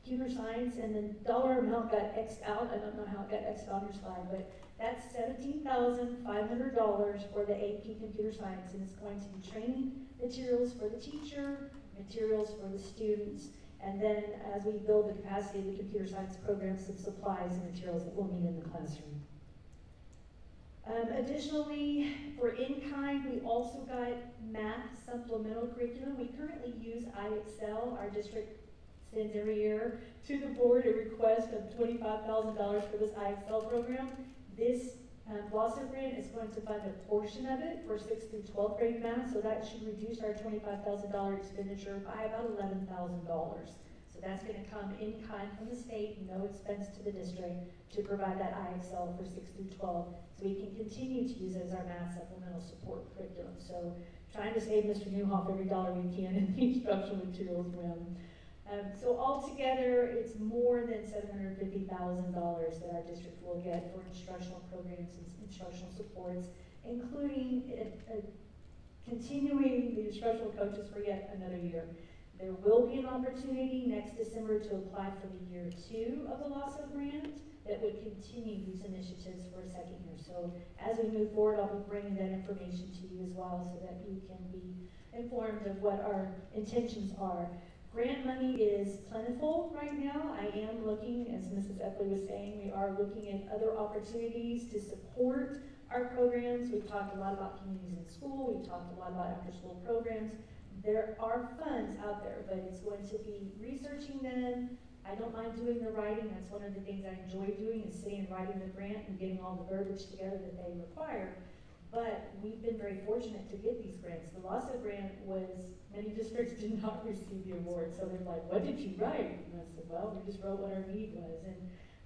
Computer Science, and the dollar amount got X'd out. I don't know how it got X'd on your slide, but that's $17,500 for the AP Computer Science, and it's going to be training materials for the teacher, materials for the students, and then as we build the capacity of the computer science program, some supplies and materials that we'll need in the classroom. Additionally, for in-kind, we also got math supplemental curriculum. We currently use iExcel. Our district sends every year to the board a request of $25,000 for this iExcel program. This Blossom grant is going to fund a portion of it for 6th through 12th grade math, so that should reduce our $25,000 expenditure by about $11,000. So that's going to come in kind from the state, no expense to the district, to provide that iExcel for 6th through 12, so we can continue to use it as our math supplemental support curriculum. So trying to save Mr. Newhoff every dollar we can in the instructional materials realm. So altogether, it's more than $750,000 that our district will get for instructional programs and instructional supports, including continuing the instructional coaches for yet another year. There will be an opportunity next December to apply for the year 2 of the LASSO grant that would continue these initiatives for a second year. So as we move forward, I'll be bringing that information to you as well so that you can be informed of what our intentions are. Grant money is plentiful right now. I am looking, as Mrs. Eppley was saying, we are looking at other opportunities to support our programs. We've talked a lot about communities in school. We've talked a lot about after-school programs. There are funds out there, but it's going to be researching them. I don't mind doing the writing. That's one of the things I enjoy doing, is sitting and writing the grant and getting all the verbiage together that they require. But we've been very fortunate to get these grants. The LASSO grant was, many districts did not receive the award, so they're like, what did you write? And I said, well, we just wrote what our need was, and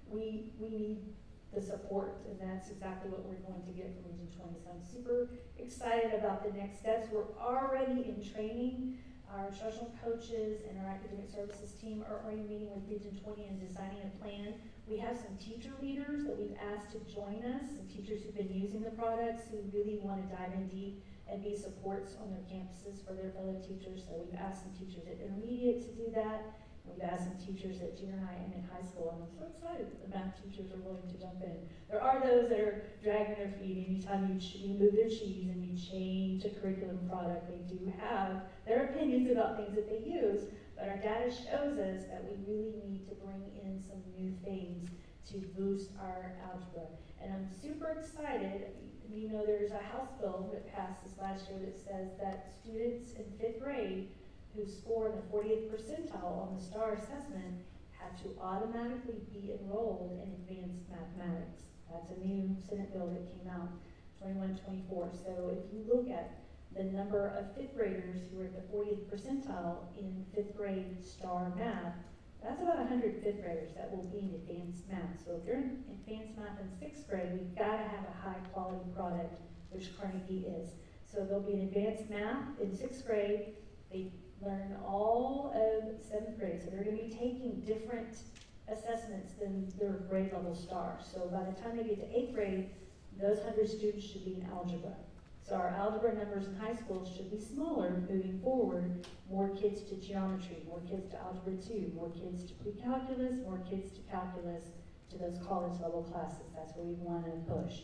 we need the support, and that's exactly what we're going to get from Region 20. So I'm super excited about the next steps. We're already in training. Our instructional coaches and our academic services team are already meeting with Region 20 and designing a plan. We have some teacher leaders that we've asked to join us, some teachers who've been using the products who really want to dive in deep and be supports on their campuses for their fellow teachers. So we've asked some teachers at intermediate to do that. We've asked some teachers at junior high and in high school, and I'm so excited that the math teachers are willing to jump in. There are those that are dragging their feet anytime you move their cheese and you change a curriculum product. They do have their opinions about things that they use, but our data shows us that we really need to bring in some new things to boost our algebra. And I'm super excited. You know, there's a House bill that passed this last year that says that students in 5th grade who score in the 40th percentile on the STAR assessment have to automatically be enrolled in advanced mathematics. That's a new Senate bill that came out, 21-24. So if you look at the number of 5th graders who are at the 40th percentile in 5th grade STAR math, that's about 100 5th graders that will be in advanced math. So if you're in advanced math in 6th grade, we've got to have a high quality product, which Carnegie is. So there'll be an advanced math in 6th grade. They learn all of 7th grade, so they're going to be taking different assessments than their grade level STAR. So by the time they get to 8th grade, those 100 students should be in algebra. So our algebra numbers in high school should be smaller moving forward. More kids to geometry, more kids to algebra 2, more kids to pre-calculus, more kids to calculus, to those college level classes. That's where we want to push.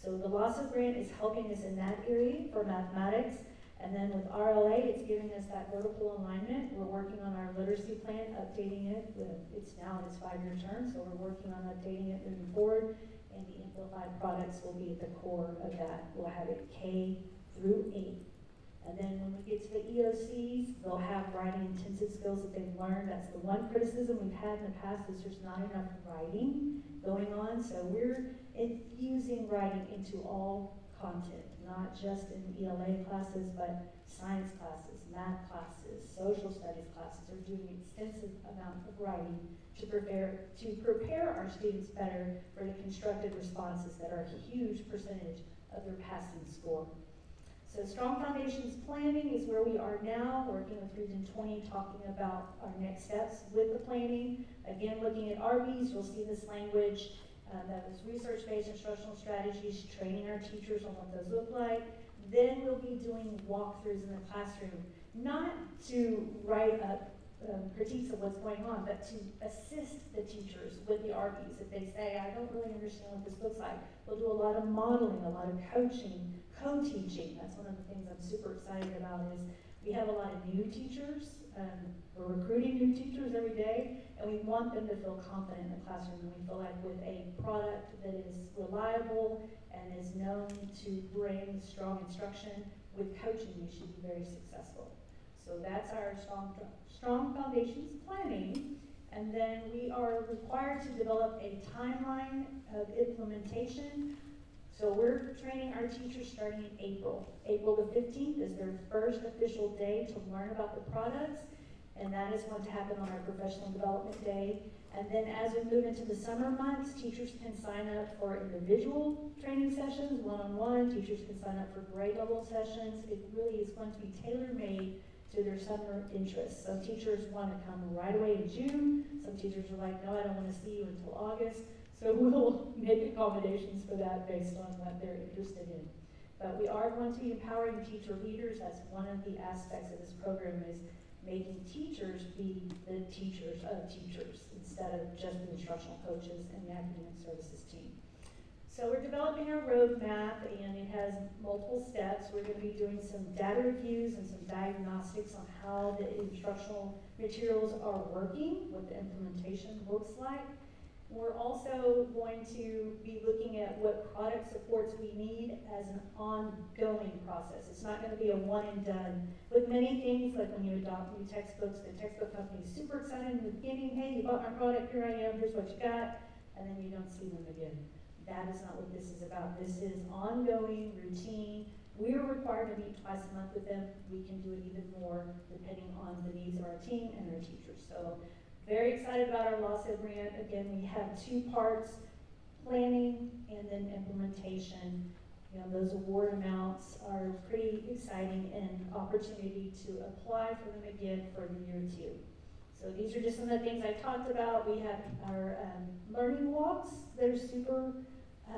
So the LASSO grant is helping us in that area for mathematics. And then with RLA, it's giving us that vertical alignment. We're working on our literacy plan, updating it. It's now in its 5-year term, so we're working on updating it moving forward. And the Amplified products will be at the core of that. We'll have it K through 8. And then when we get to the EOCs, they'll have writing intensive skills that they've learned. That's the one criticism we've had in the past, is there's not enough writing going on. So we're infusing writing into all content, not just in ELA classes, but science classes, math classes, social studies classes are doing an extensive amount of writing to prepare our students better for the constructed responses that are a huge percentage of their passing score. So strong foundations planning is where we are now, working with Region 20, talking about our next steps with the planning. Again, looking at RBs, you'll see this language. That was research-based instructional strategies, training our teachers on what those look like. Then we'll be doing walkthroughs in the classroom, not to write up critiques of what's going on, but to assist the teachers with the RBs. If they say, I don't really understand what this looks like, we'll do a lot of modeling, a lot of coaching, co-teaching. That's one of the things I'm super excited about, is we have a lot of new teachers. We're recruiting new teachers every day, and we want them to feel confident in the classroom. And we feel like with a product that is reliable and is known to bring strong instruction with coaching, we should be very successful. So that's our strong foundations planning. And then we are required to develop a timeline of implementation. So we're training our teachers starting in April. April the 15th is their first official day to learn about the products, and that is going to happen on our professional development day. And then as we move into the summer months, teachers can sign up for individual training sessions, one-on-one. Teachers can sign up for grade level sessions. It really is going to be tailor-made to their summer interests. Some teachers want to come right away in June. Some teachers are like, no, I don't want to see you until August. So we'll make accommodations for that based on what they're interested in. But we are going to be empowering teacher leaders. That's one of the aspects of this program, is making teachers be the teachers of teachers instead of just the instructional coaches and the academic services team. So we're developing our roadmap, and it has multiple steps. We're going to be doing some data reviews and some diagnostics on how the instructional materials are working, what the implementation looks like. We're also going to be looking at what product supports we need as an ongoing process. It's not going to be a one and done. With many things, like when you adopt new textbooks, the textbook company is super excited in the beginning. Hey, you bought my product, here I am, here's what you got, and then you don't see them again. That is not what this is about. This is ongoing, routine. We're required to meet twice a month with them. We can do it even more depending on the needs of our team and our teachers. So very excited about our LASA grant. Again, we have two parts, planning and then implementation. You know, those award amounts are pretty exciting, and opportunity to apply for them again for the year 2. So these are just some of the things I talked about. We have our learning walks that are super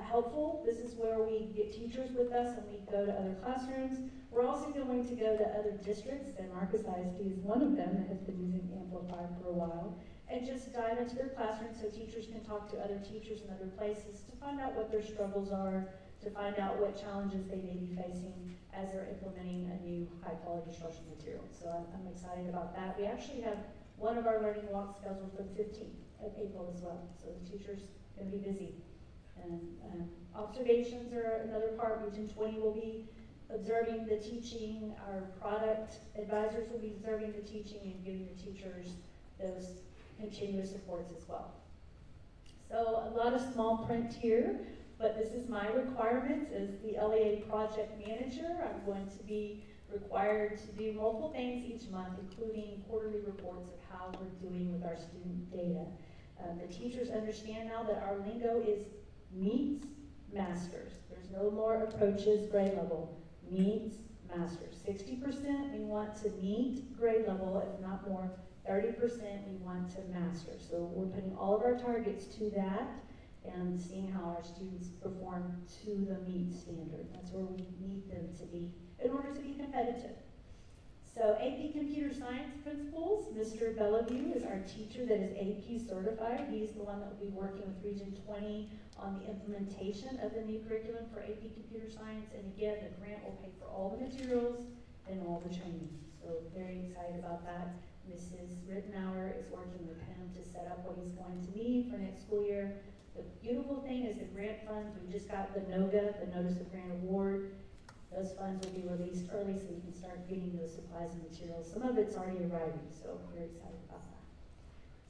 helpful. This is where we get teachers with us and we go to other classrooms. We're also going to go to other districts, and Marcus ISD is one of them that has been using Amplify for a while, and just dive into their classrooms so teachers can talk to other teachers in other places to find out what their struggles are, to find out what challenges they may be facing as they're implementing a new high-quality instructional material. So I'm excited about that. We actually have one of our learning walks scheduled for the 15th of April as well, so the teachers are going to be busy. And observations are another part. Region 20 will be observing the teaching. Our product advisors will be observing the teaching and giving the teachers those continuous supports as well. So a lot of small print here, but this is my requirements as the LEA project manager. I'm going to be required to do multiple things each month, including quarterly reports of how we're doing with our student data. The teachers understand now that our lingo is meets, masters. There's no more approaches, grade level. Meets, masters. 60% we want to meet grade level, if not more. 30% we want to master. So we're putting all of our targets to that and seeing how our students perform to the meet standard. That's where we need them to be in order to be competitive. So AP Computer Science Principals, Mr. Bellevue is our teacher that is AP certified. He's the one that will be working with Region 20 on the implementation of the new curriculum for AP Computer Science. And again, the grant will pay for all the materials and all the training. So very excited about that. Mrs. Rittenauer is working with him to set up what he's going to need for next school year. The beautiful thing is the grant funds, we just got the NOGA, the Notice of Grant Award. Those funds will be released early so we can start getting those supplies and materials. Some of it's already arriving, so we're excited about that.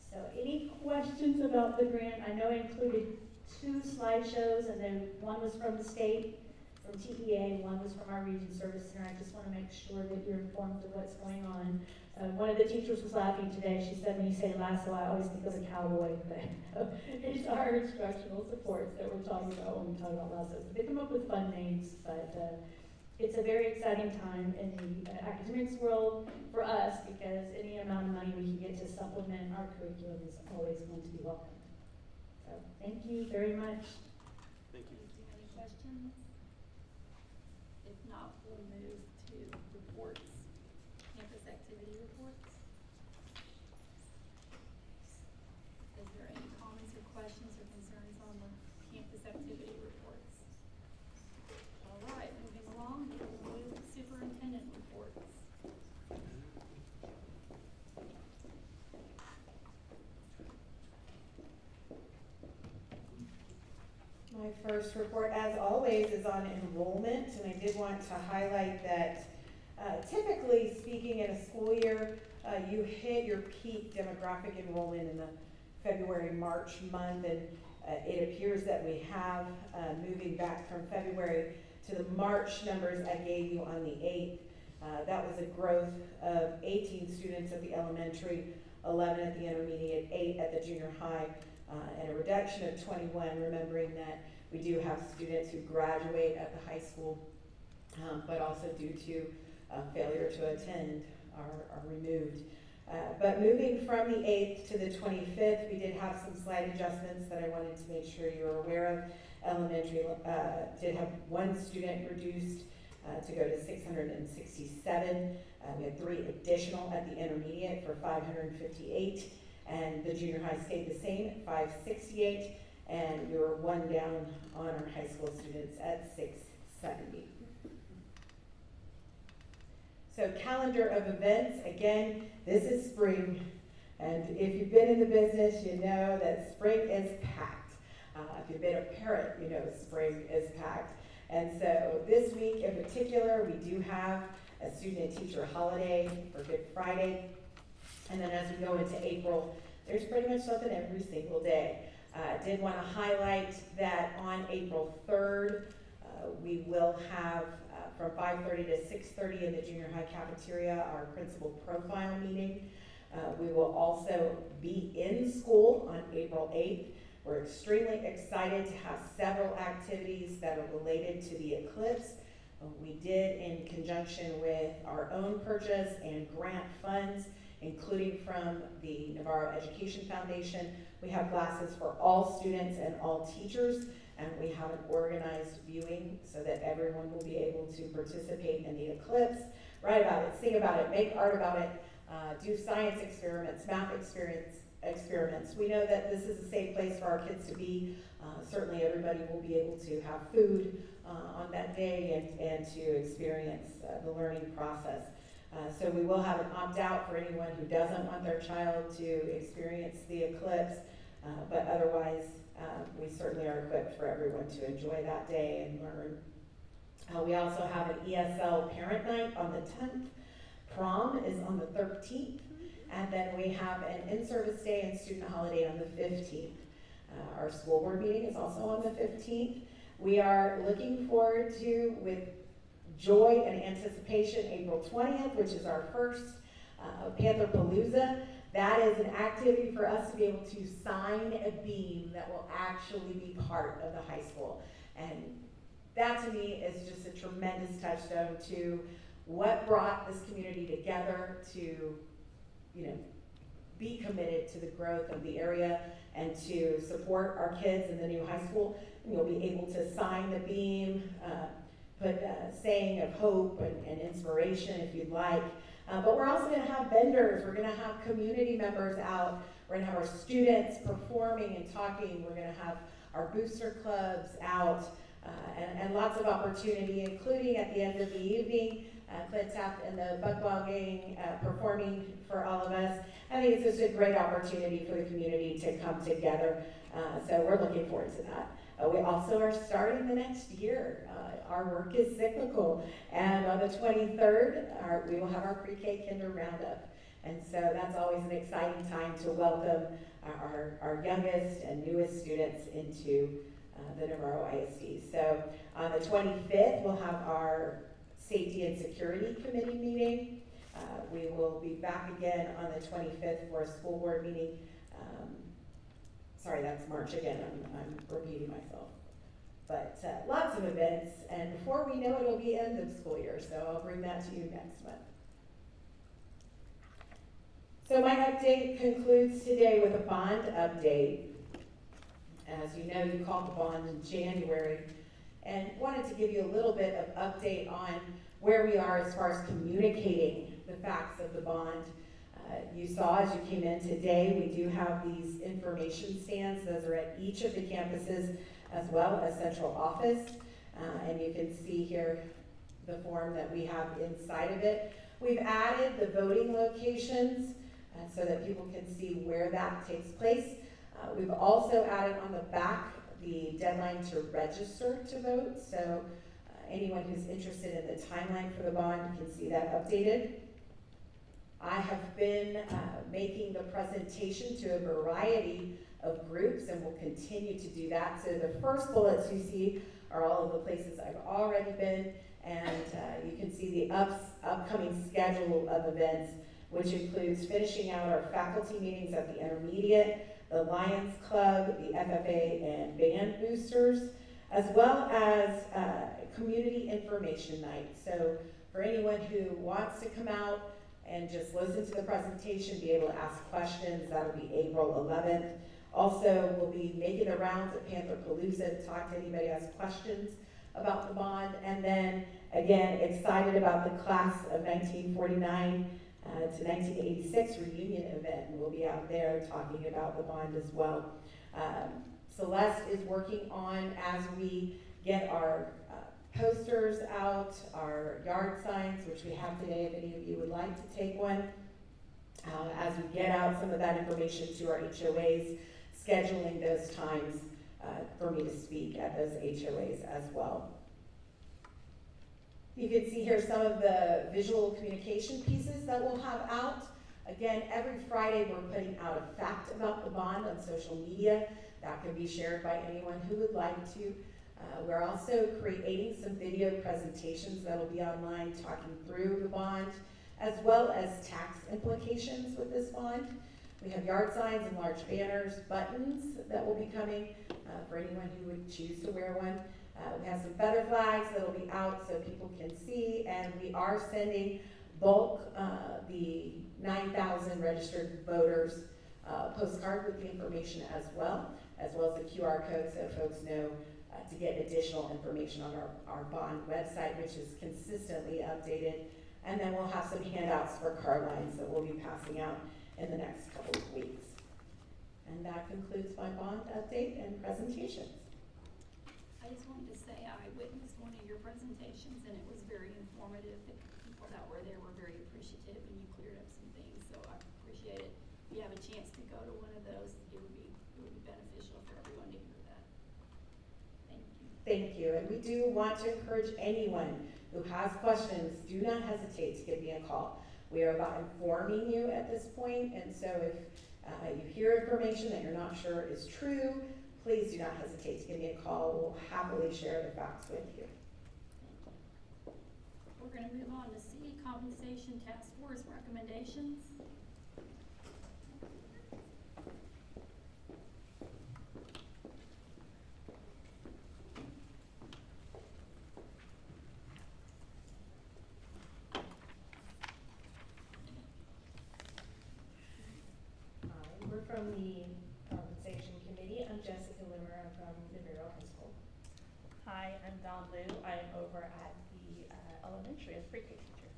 So any questions about the grant? I know I included 2 slideshows, and then one was from the state, from TEA, one was from our Region Service Center. I just want to make sure that you're informed of what's going on. One of the teachers was laughing today. She said, when you say lasso, I always think of a cowboy, but it's our instructional supports that we're talking about when we talk about lassos. They come up with fun names, but it's a very exciting time in the academics world for us, because any amount of money we can get to supplement our curriculum is always going to be welcomed. So thank you very much. Thank you. Any questions? If not, we'll move to reports, campus activity reports. Is there any comments or questions or concerns on the campus activity reports? All right, moving along, we'll move to superintendent reports. My first report, as always, is on enrollment, and I did want to highlight that typically speaking in a school year, you hit your peak demographic enrollment in the February-March month, and it appears that we have, moving back from February to the March numbers I gave you on the 8th, that was a growth of 18 students at the elementary, 11 at the intermediate, 8 at the junior high, and a reduction of 21, remembering that we do have students who graduate at the high school, but also due to failure to attend are removed. But moving from the 8th to the 25th, we did have some slight adjustments that I wanted to make sure you're aware of. Elementary did have one student reduced to go to 667. We had 3 additional at the intermediate for 558, and the junior high stayed the same at 568, and we were 1 down on our high school students at 670. So calendar of events, again, this is spring, and if you've been in the business, you know that spring is packed. If you've been a parent, you know spring is packed. And so this week in particular, we do have a student and teacher holiday for Good Friday. And then as we go into April, there's pretty much something every single day. Did want to highlight that on April 3rd, we will have from 5:30 to 6:30 in the junior high cafeteria, our principal profile meeting. We will also be in school on April 8th. We're extremely excited to have several activities that are related to the eclipse. We did, in conjunction with our own purchase and grant funds, including from the Navarro Education Foundation, we have glasses for all students and all teachers, and we have an organized viewing so that everyone will be able to participate in the eclipse, write about it, sing about it, make art about it, do science experiments, math experiments. We know that this is a safe place for our kids to be. Certainly everybody will be able to have food on that day and to experience the learning process. So we will have an opt-out for anyone who doesn't want their child to experience the eclipse, but otherwise we certainly are equipped for everyone to enjoy that day and learn. We also have an ESL parent night on the 10th. Prom is on the 13th. And then we have an in-service day and student holiday on the 15th. Our school board meeting is also on the 15th. We are looking forward to, with joy and anticipation, April 20th, which is our first Panther Palooza. That is an activity for us to be able to sign a beam that will actually be part of the high school. And that to me is just a tremendous touchstone to what brought this community together to, be committed to the growth of the area and to support our kids in the new high school. And you'll be able to sign the beam, put a saying of hope and inspiration if you'd like. But we're also going to have vendors. We're going to have community members out. We're going to have our students performing and talking. We're going to have our booster clubs out and lots of opportunity, including at the end of the evening, Clint Taft and the Buckball Gang performing for all of us. I think it's just a great opportunity for the community to come together. So we're looking forward to that. We also are starting the next year. Our work is cyclical. And on the 23rd, we will have our pre-K kinder roundup. And so that's always an exciting time to welcome our youngest and newest students into the Navarro ISD. So on the 25th, we'll have our Safety and Security Committee meeting. We will be back again on the 25th for a school board meeting. Sorry, that's March again. I'm repeating myself. But lots of events, and before we know it, it'll be end of school year, so I'll bring that to you next month. So my update concludes today with a bond update. As you know, you called the bond in January, and wanted to give you a little bit of update on where we are as far as communicating the facts of the bond. You saw as you came in today, we do have these information stands. Those are at each of the campuses as well as central office. And you can see here the form that we have inside of it. We've added the voting locations so that people can see where that takes place. We've also added on the back the deadline to register to vote. So anyone who's interested in the timeline for the bond can see that updated. I have been making the presentation to a variety of groups and will continue to do that. So the first bullets you see are all of the places I've already been, and you can see the upcoming schedule of events, which includes finishing out our faculty meetings at the intermediate, the Lions Club, the FFA and band boosters, as well as community information night. So for anyone who wants to come out, and just listen to the presentation, be able to ask questions. That'll be April 11th. Also, we'll be making the rounds at Panther Palooza to talk to anybody who has questions about the bond. And then, again, excited about the class of 1949 to 1986 reunion event. And we'll be out there talking about the bond as well. Celeste is working on, as we get our posters out, our yard signs, which we have today, if any of you would like to take one, as we get out some of that information to our HOAs, scheduling those times for me to speak at those HOAs as well. You can see here some of the visual communication pieces that we'll have out. Again, every Friday we're putting out a fact about the bond on social media. That can be shared by anyone who would like to. We're also creating some video presentations that'll be online talking through the bond, as well as tax implications with this bond. We have yard signs and large banners, buttons that will be coming for anyone who would choose to wear one. We have some feather flags that'll be out so people can see, and we are sending bulk the 9,000 registered voters postcard with the information as well as the QR code so folks know to get additional information on our bond website, which is consistently updated. And then we'll have some handouts for car lines that we'll be passing out in the next couple of weeks. And that concludes my bond update and presentations. I just wanted to say I witnessed one of your presentations and it was very informative. The people that were there were very appreciative and you cleared up some things, so I appreciate it. If you have a chance to go to one of those, it would be beneficial for everyone to hear that. Thank you. Thank you. And we do want to encourage anyone who has questions, do not hesitate to give me a call. We are about informing you at this point, and so if you hear information that you're not sure is true, please do not hesitate to give me a call. We'll happily share the facts with you. We're going to move on to C, Compensation Task Force recommendations. We're from the Compensation Committee. I'm Jessica Limmer. I'm from Navarro High School. Hi, I'm Dawn Liu. I am over at the elementary as pre-K teacher.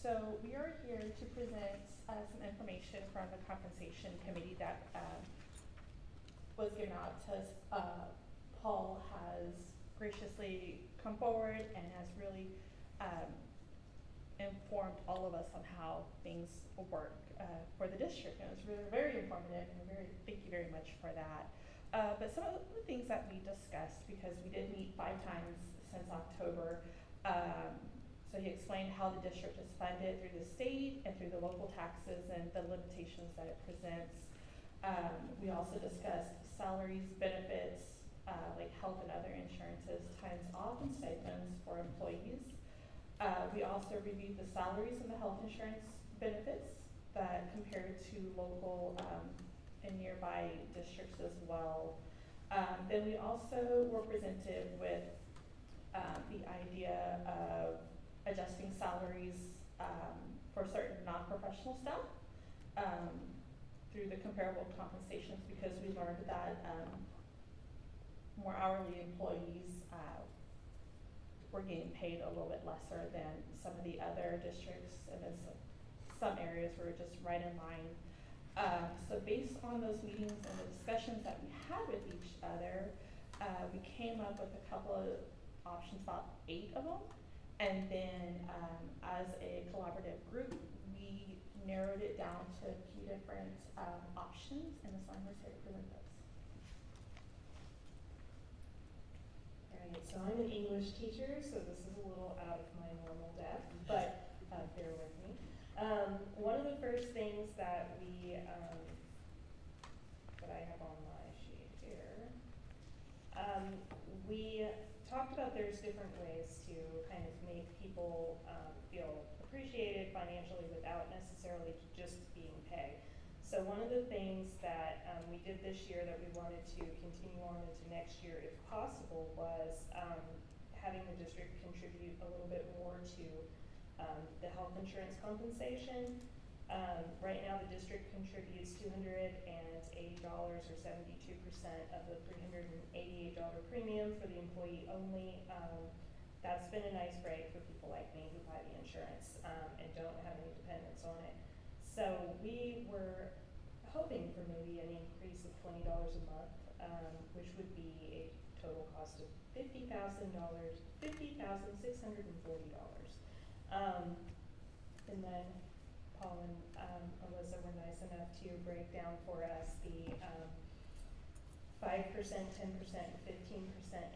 So we are here to present some information from the Compensation Committee that was given out to us. Paul has graciously come forward and has really informed all of us on how things will work for the district, and it was really very informative, and thank you very much for that. But some of the things that we discussed, because we did meet 5 times since October, so he explained how the district is funded through the state and through the local taxes and the limitations that it presents. We also discussed salaries, benefits, like health and other insurances, times off and stipends for employees. We also reviewed the salaries and the health insurance benefits that compared to local and nearby districts as well. Then we also were presented with the idea of adjusting salaries for certain non-professional staff through the comparable compensations, because we learned that more hourly employees were getting paid a little bit lesser than some of the other districts, and then some areas were just right in line. So based on those meetings and the discussions that we had with each other, we came up with a couple of options, about 8 of them, and then as a collaborative group, we narrowed it down to a few different options, and Ms. Langworth's here to present those. Alright, so I'm an English teacher, so this is a little out of my normal depth, but bear with me. One of the first things that that I have on my sheet here, we talked about there's different ways to kind of make people feel appreciated financially without necessarily just being paid. So one of the things that we did this year that we wanted to continue on into next year, if possible, was having the district contribute a little bit more to The health insurance compensation, right now the district contributes $280 or 72% of the $388 premium for the employee only. That's been a nice break for people like me who buy the insurance and don't have any dependents on it. So we were hoping for maybe an increase of $20 a month, which would be a total cost of $50,640. And then Paul and Alyssa were nice enough to break down for us the 5%, 10%, and 15%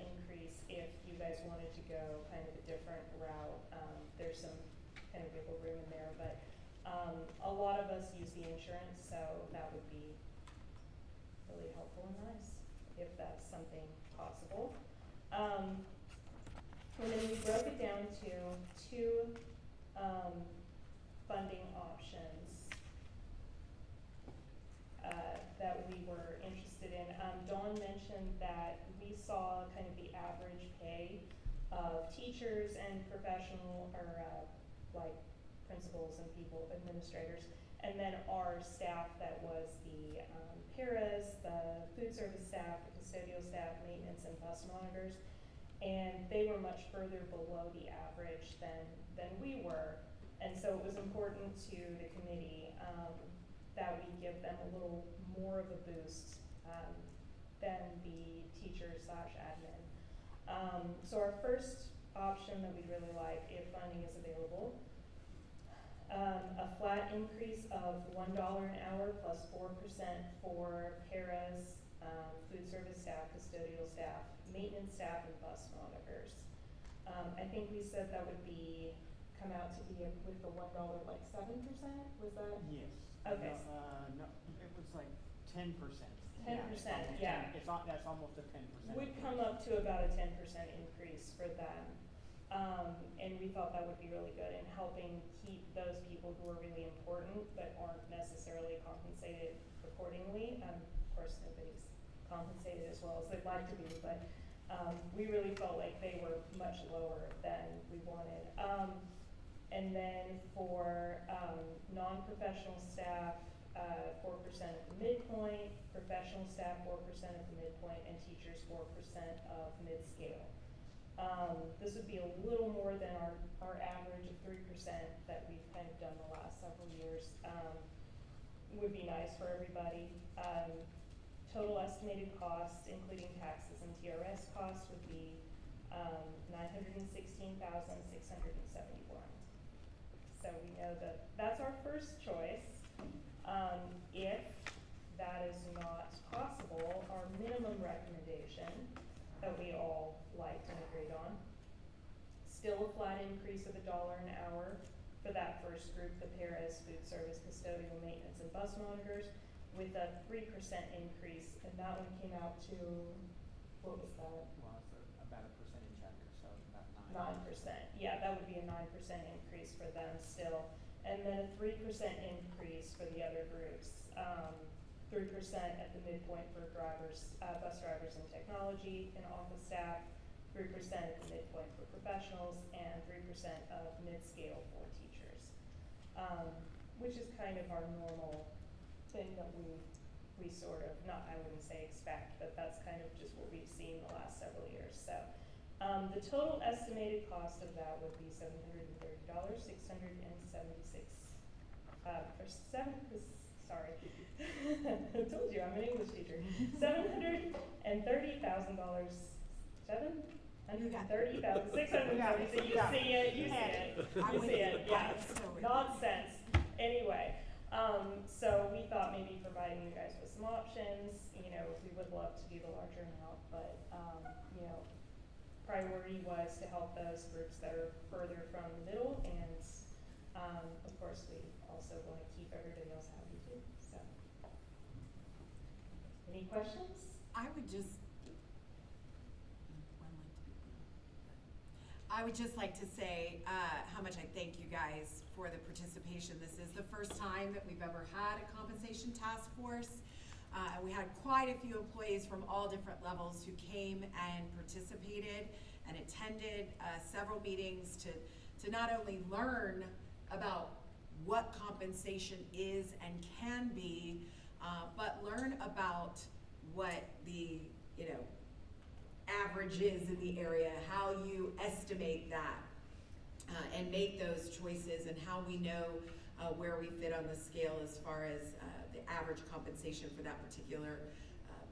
increase if you guys wanted to go kind of a different route. There's some kind of wiggle room in there, but a lot of us use the insurance, so that would be really helpful and nice if that's something possible. And then we broke it down to two funding options that we were interested in. Dawn mentioned that we saw kind of the average pay of teachers and professional or like principals and people, administrators, and then our staff that was the paras, the food service staff, the custodial staff, maintenance, and bus monitors, and they were much further below the average than we were. And so it was important to the committee that we give them a little more of a boost than the teacher/admin. So our first option that we'd really like, if funding is available, a flat increase of $1 an hour plus 4% for paras, food service staff, custodial staff, maintenance staff, and bus monitors. I think we said that would come out to be with the $1 like 7%, was that? Yes. Okay. No, it was like 10%. 10%, yeah. That's almost a 10%. Would come up to about a 10% increase for them. And we thought that would be really good in helping keep those people who are really important but aren't necessarily compensated accordingly. Of course, nobody's compensated as well as they'd like to be, but we really felt like they were much lower than we wanted. And then for non-professional staff, 4% at the midpoint, professional staff 4% at the midpoint, and teachers 4% of mid-scale. This would be a little more than our average of 3% that we've kind of done the last several years. Would be nice for everybody. Total estimated cost, including taxes and TRS costs, would be $916,671. So we know that that's our first choice. If that is not possible, our minimum recommendation that we all liked and agreed on, still a flat increase of $1 an hour for that first group, the paras, food service, custodial, maintenance, and bus monitors, with a 3% increase, and that one came out to, what was that? Well, it's about a percentage under, so about 9%. 9%, yeah, that would be a 9% increase for them still. And then a 3% increase for the other groups. 3% at the midpoint for drivers, bus drivers and technology and office staff, 3% at the midpoint for professionals, and 3% of mid-scale for teachers. Which is kind of our normal thing that we sort of, not, I wouldn't say expect, but that's kind of just what we've seen the last several years. So the total estimated cost of that would be $730, 676, sorry, I told you I'm an English teacher. $730,000, $730,630. So you see it, yeah, nonsense. Anyway, so we thought maybe providing you guys with some options. You know, we would love to do the larger amount, but you know, priority was to help those groups that are further from the middle, and of course we also want to keep everybody else happy too. So, any questions? I would just like to say how much I thank you guys for the participation. This is the first time that we've ever had a compensation task force. We had quite a few employees from all different levels who came and participated and attended several meetings to to not only learn about what compensation is and can be, but learn about what the, average is in the area, how you estimate that, and make those choices, and how we know where we fit on the scale as far as the average compensation for that particular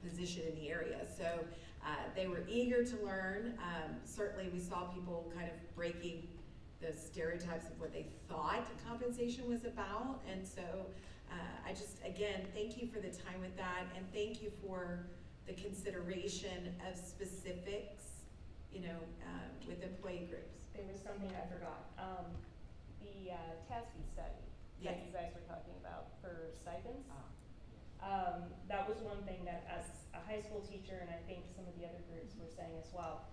position in the area. So they were eager to learn. Certainly we saw people kind of breaking the stereotypes of what they thought compensation was about. And so I just, again, thank you for the time with that, and thank you for the consideration of specifics, with employee groups. There was something I forgot. The TASB study that Yes. you guys were talking about for stipends. Ah, That was one thing that as a high school teacher, and I think some of the other groups were saying as well,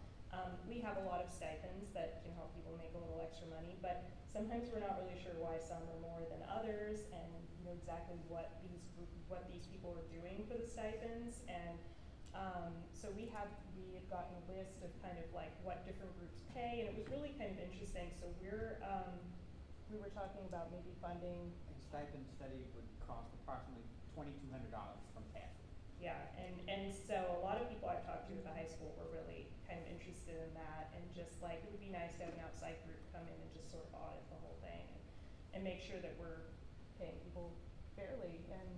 we have a lot of stipends that can help people make a little extra money, but sometimes we're not really sure why some are more than others, and exactly what these people are doing for the stipends. And so we had gotten a list of kind of like what different groups pay, and it was really kind of interesting. So we were talking about maybe funding. a stipend study would cost approximately $2,200 from TASB. Yeah, and so a lot of people I've talked to at the high school were really kind of interested in that, and just like it would be nice to have an outside group come in and just sort of audit the whole thing, and make sure that we're paying people fairly, and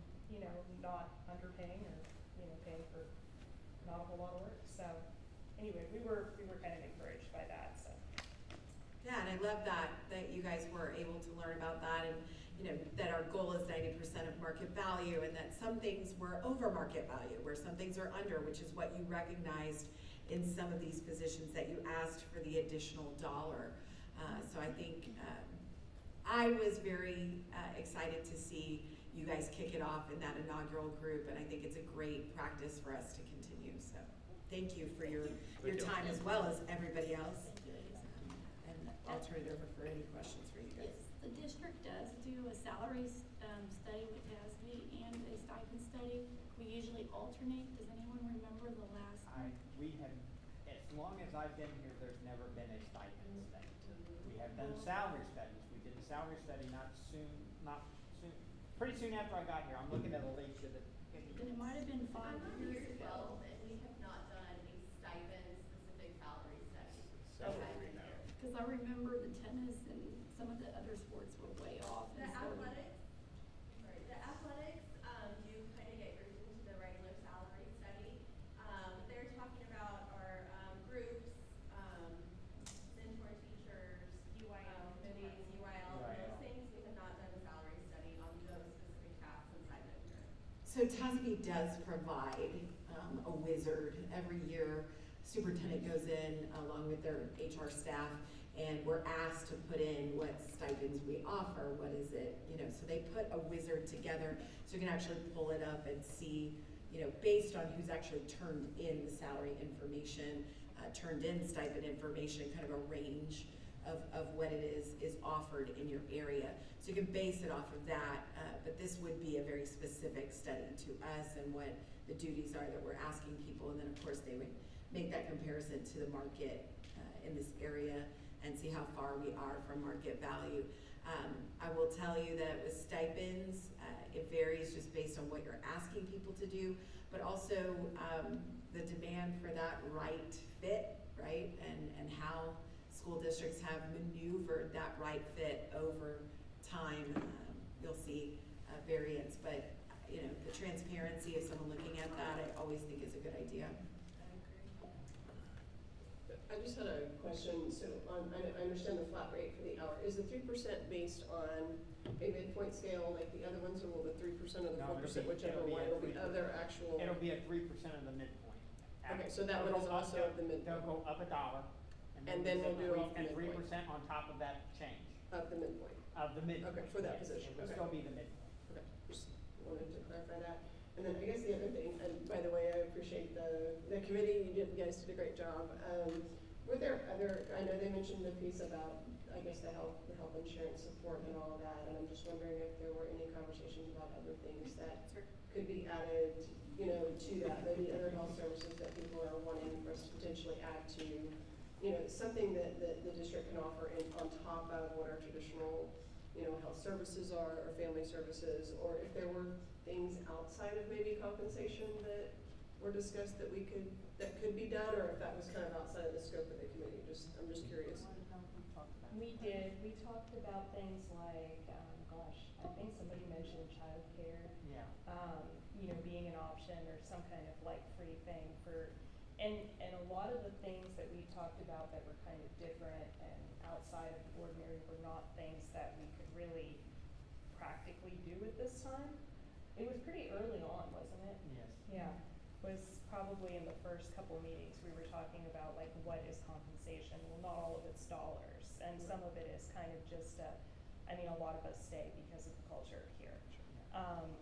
not underpaying, or paying for not a whole lot of work. So anyway, we were kind of encouraged by that. So Yeah, and I love that you guys were able to learn about that, and that our goal is 90% of market value, and that some things were over market value, where some things are under, which is what you recognized in some of these positions that you asked for the additional dollar. So I think I was very excited to see you guys kick it off in that inaugural group, and I think it's a great practice for us to continue. So thank you for your time, as well as everybody else. And I'll turn it over for any questions for you guys. Yes, the district does do a salary study with TASB and a stipend study. We usually alternate. Does anyone remember the last one? We have, as long as I've been here, there's never been a stipend study. We have done salary studies. We did a salary study pretty soon after I got here. I'm looking at Alicia that. And it might have been 5 years ago. And we have not done a stipend-specific salary study. Okay. Because I remember the tennis and some of the other sports were way off. The and so- athletics do kind of get grouped into the regular salary study. They're talking about our groups, mentor teachers, committees, UIL, those things. We have not done a salary study on those specific tasks inside of here. So TASB does provide a wizard every year. Superintendent goes in along with their HR staff, and we're asked to put in what stipends we offer, what is it, so they put a wizard together, so you can actually pull it up and see, based on who's actually turned in the salary information, turned in stipend information, kind of a range of what it is offered in your area. So you can base it off of that, but this would be a very specific study to us and what the duties are that we're asking people, and then of course they would make that comparison to the market in this area and see how far we are from market value. I will tell you that with stipends, it varies just based on what you're asking people to do, but also the demand for that right fit, right? And how school districts have maneuvered that right fit over time. You'll see variance, but the transparency of someone looking at that, I always think is a good idea. I just had a question. So I understand the flat rate for the hour. Is the 3% based on a midpoint scale like the other ones, or will the 3% or the 4%, whichever one, will be other actual? It'll be at 3% of the midpoint. Okay, so that one is also of the midpoint. They'll go up $1. And then we'll do off the And midpoint. 3% on top of that change. Of the midpoint. Of the midpoint. Okay, for that yes. position. It will Okay. still be the midpoint. Okay, just wanted to clarify that. And then I guess the other thing, and by the way, I appreciate the committee, you guys did a great job. Were there other, I know they mentioned the piece about, I guess, the health insurance support and all of that, and I'm just wondering if there were any conversations about other things that could be added, to that, maybe other health services that people are wanting for us to potentially add to something that the district can offer on top of what our traditional, health services are, or family services, or if there were things outside of maybe compensation that were discussed that could be done, or if that was kind of outside of the scope of the committee. I'm just curious. We did. We talked about things like, I think somebody mentioned childcare. Yeah. Being an option or some kind of like free thing for, and a lot of the things that we talked about that were kind of different and outside of the ordinary were not things that we could really practically do at this time. It was pretty early on, wasn't it? Yes. Yeah. Was probably in the first couple meetings we were talking about like what is compensation. Well, not all of it's dollars, and some of it is kind of just a lot of us stay because of the culture here,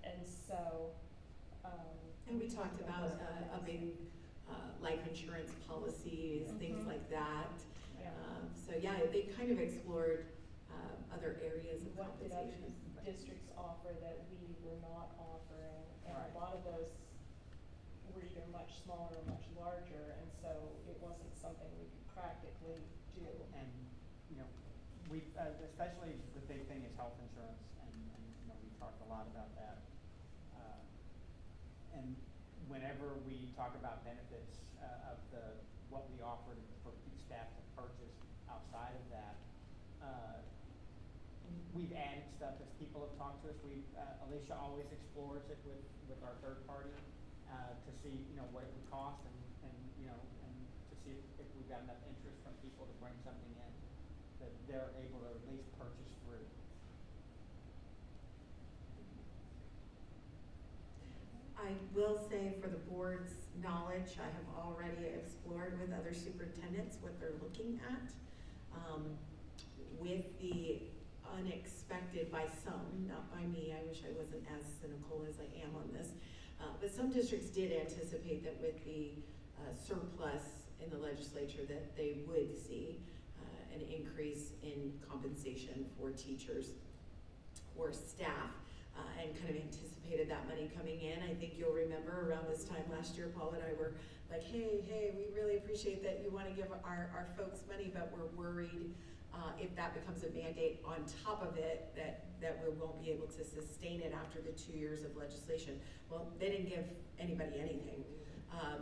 and so. And we talked about upping life insurance policies, things like that. So yeah, they kind of explored other areas of what did other compensation. districts offer that we were not offering, and Right. a lot of those were either much smaller or much larger, and so it wasn't something we could practically do. And, we, especially the big thing is health insurance, and we talked a lot about that. And whenever we talk about benefits of what we offer for staff to purchase outside of that, we've added stuff as people have talked to us. Alicia always explores it with our third party to see what it would cost and to see if we've got enough interest from people to bring something in that they're able to at least purchase through. I will say, for the board's knowledge, I have already explored with other superintendents what they're looking at. With the unexpected by some, not by me, I wish I wasn't as cynical as I am on this, but some districts did anticipate that with the surplus in the legislature that they would see an increase in compensation for teachers or staff. And kind of anticipated that money coming in. I think you'll remember around this time last year, Paul and I were like, hey, we really appreciate that you want to give our folks money, but we're worried if that becomes a mandate on top of it, that we won't be able to sustain it after the 2 years of legislation. Well, they didn't give anybody anything.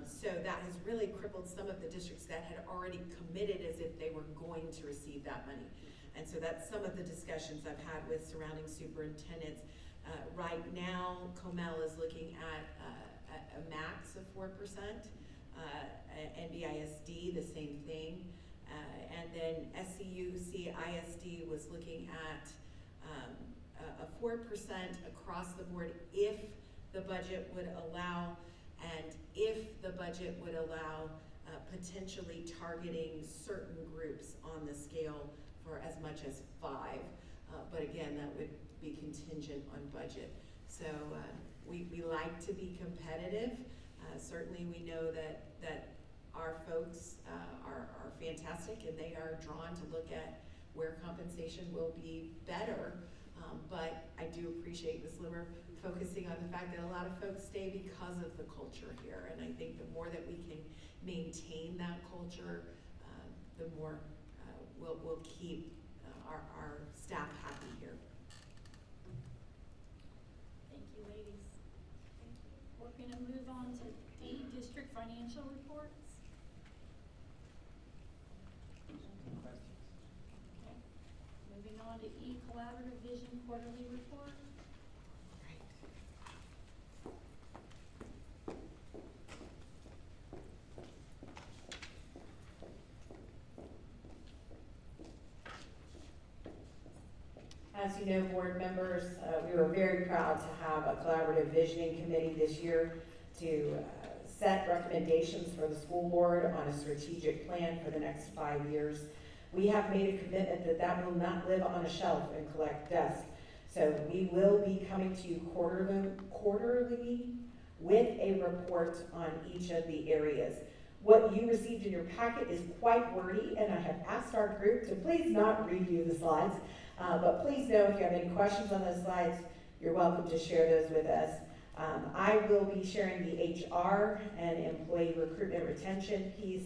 So that has really crippled some of the districts that had already committed as if they were going to receive that money. And so that's some of the discussions I've had with surrounding superintendents. Right now, Comel is looking at a max of 4%, NBISD, the same thing, and then SCUC ISD was looking at a 4% across the board if the budget would allow, and if the budget would allow potentially targeting certain groups on the scale for as much as 5. But again, that would be contingent on budget. So we like to be competitive. Certainly we know that our folks are fantastic, and they are drawn to look at where compensation will be better. But I do appreciate Ms. Limmer focusing on the fact that a lot of folks stay because of the culture here. And I think the more that we can maintain that culture, the more we'll keep our staff happy here. Thank you, ladies. We're gonna move on to D, district financial reports. Any questions? Okay. Moving on to E, collaborative vision quarterly report. As you know, board members, we were very proud to have a collaborative visioning committee this year to set recommendations for the school board on a strategic plan for the next 5 years. We have made a commitment that will not live on a shelf and collect dust. So we will be coming to you quarterly with a report on each of the areas. What you received in your packet is quite wordy, and I have asked our group to please not review the slides. But please know if you have any questions on those slides, you're welcome to share those with us. I will be sharing the HR and employee recruitment retention piece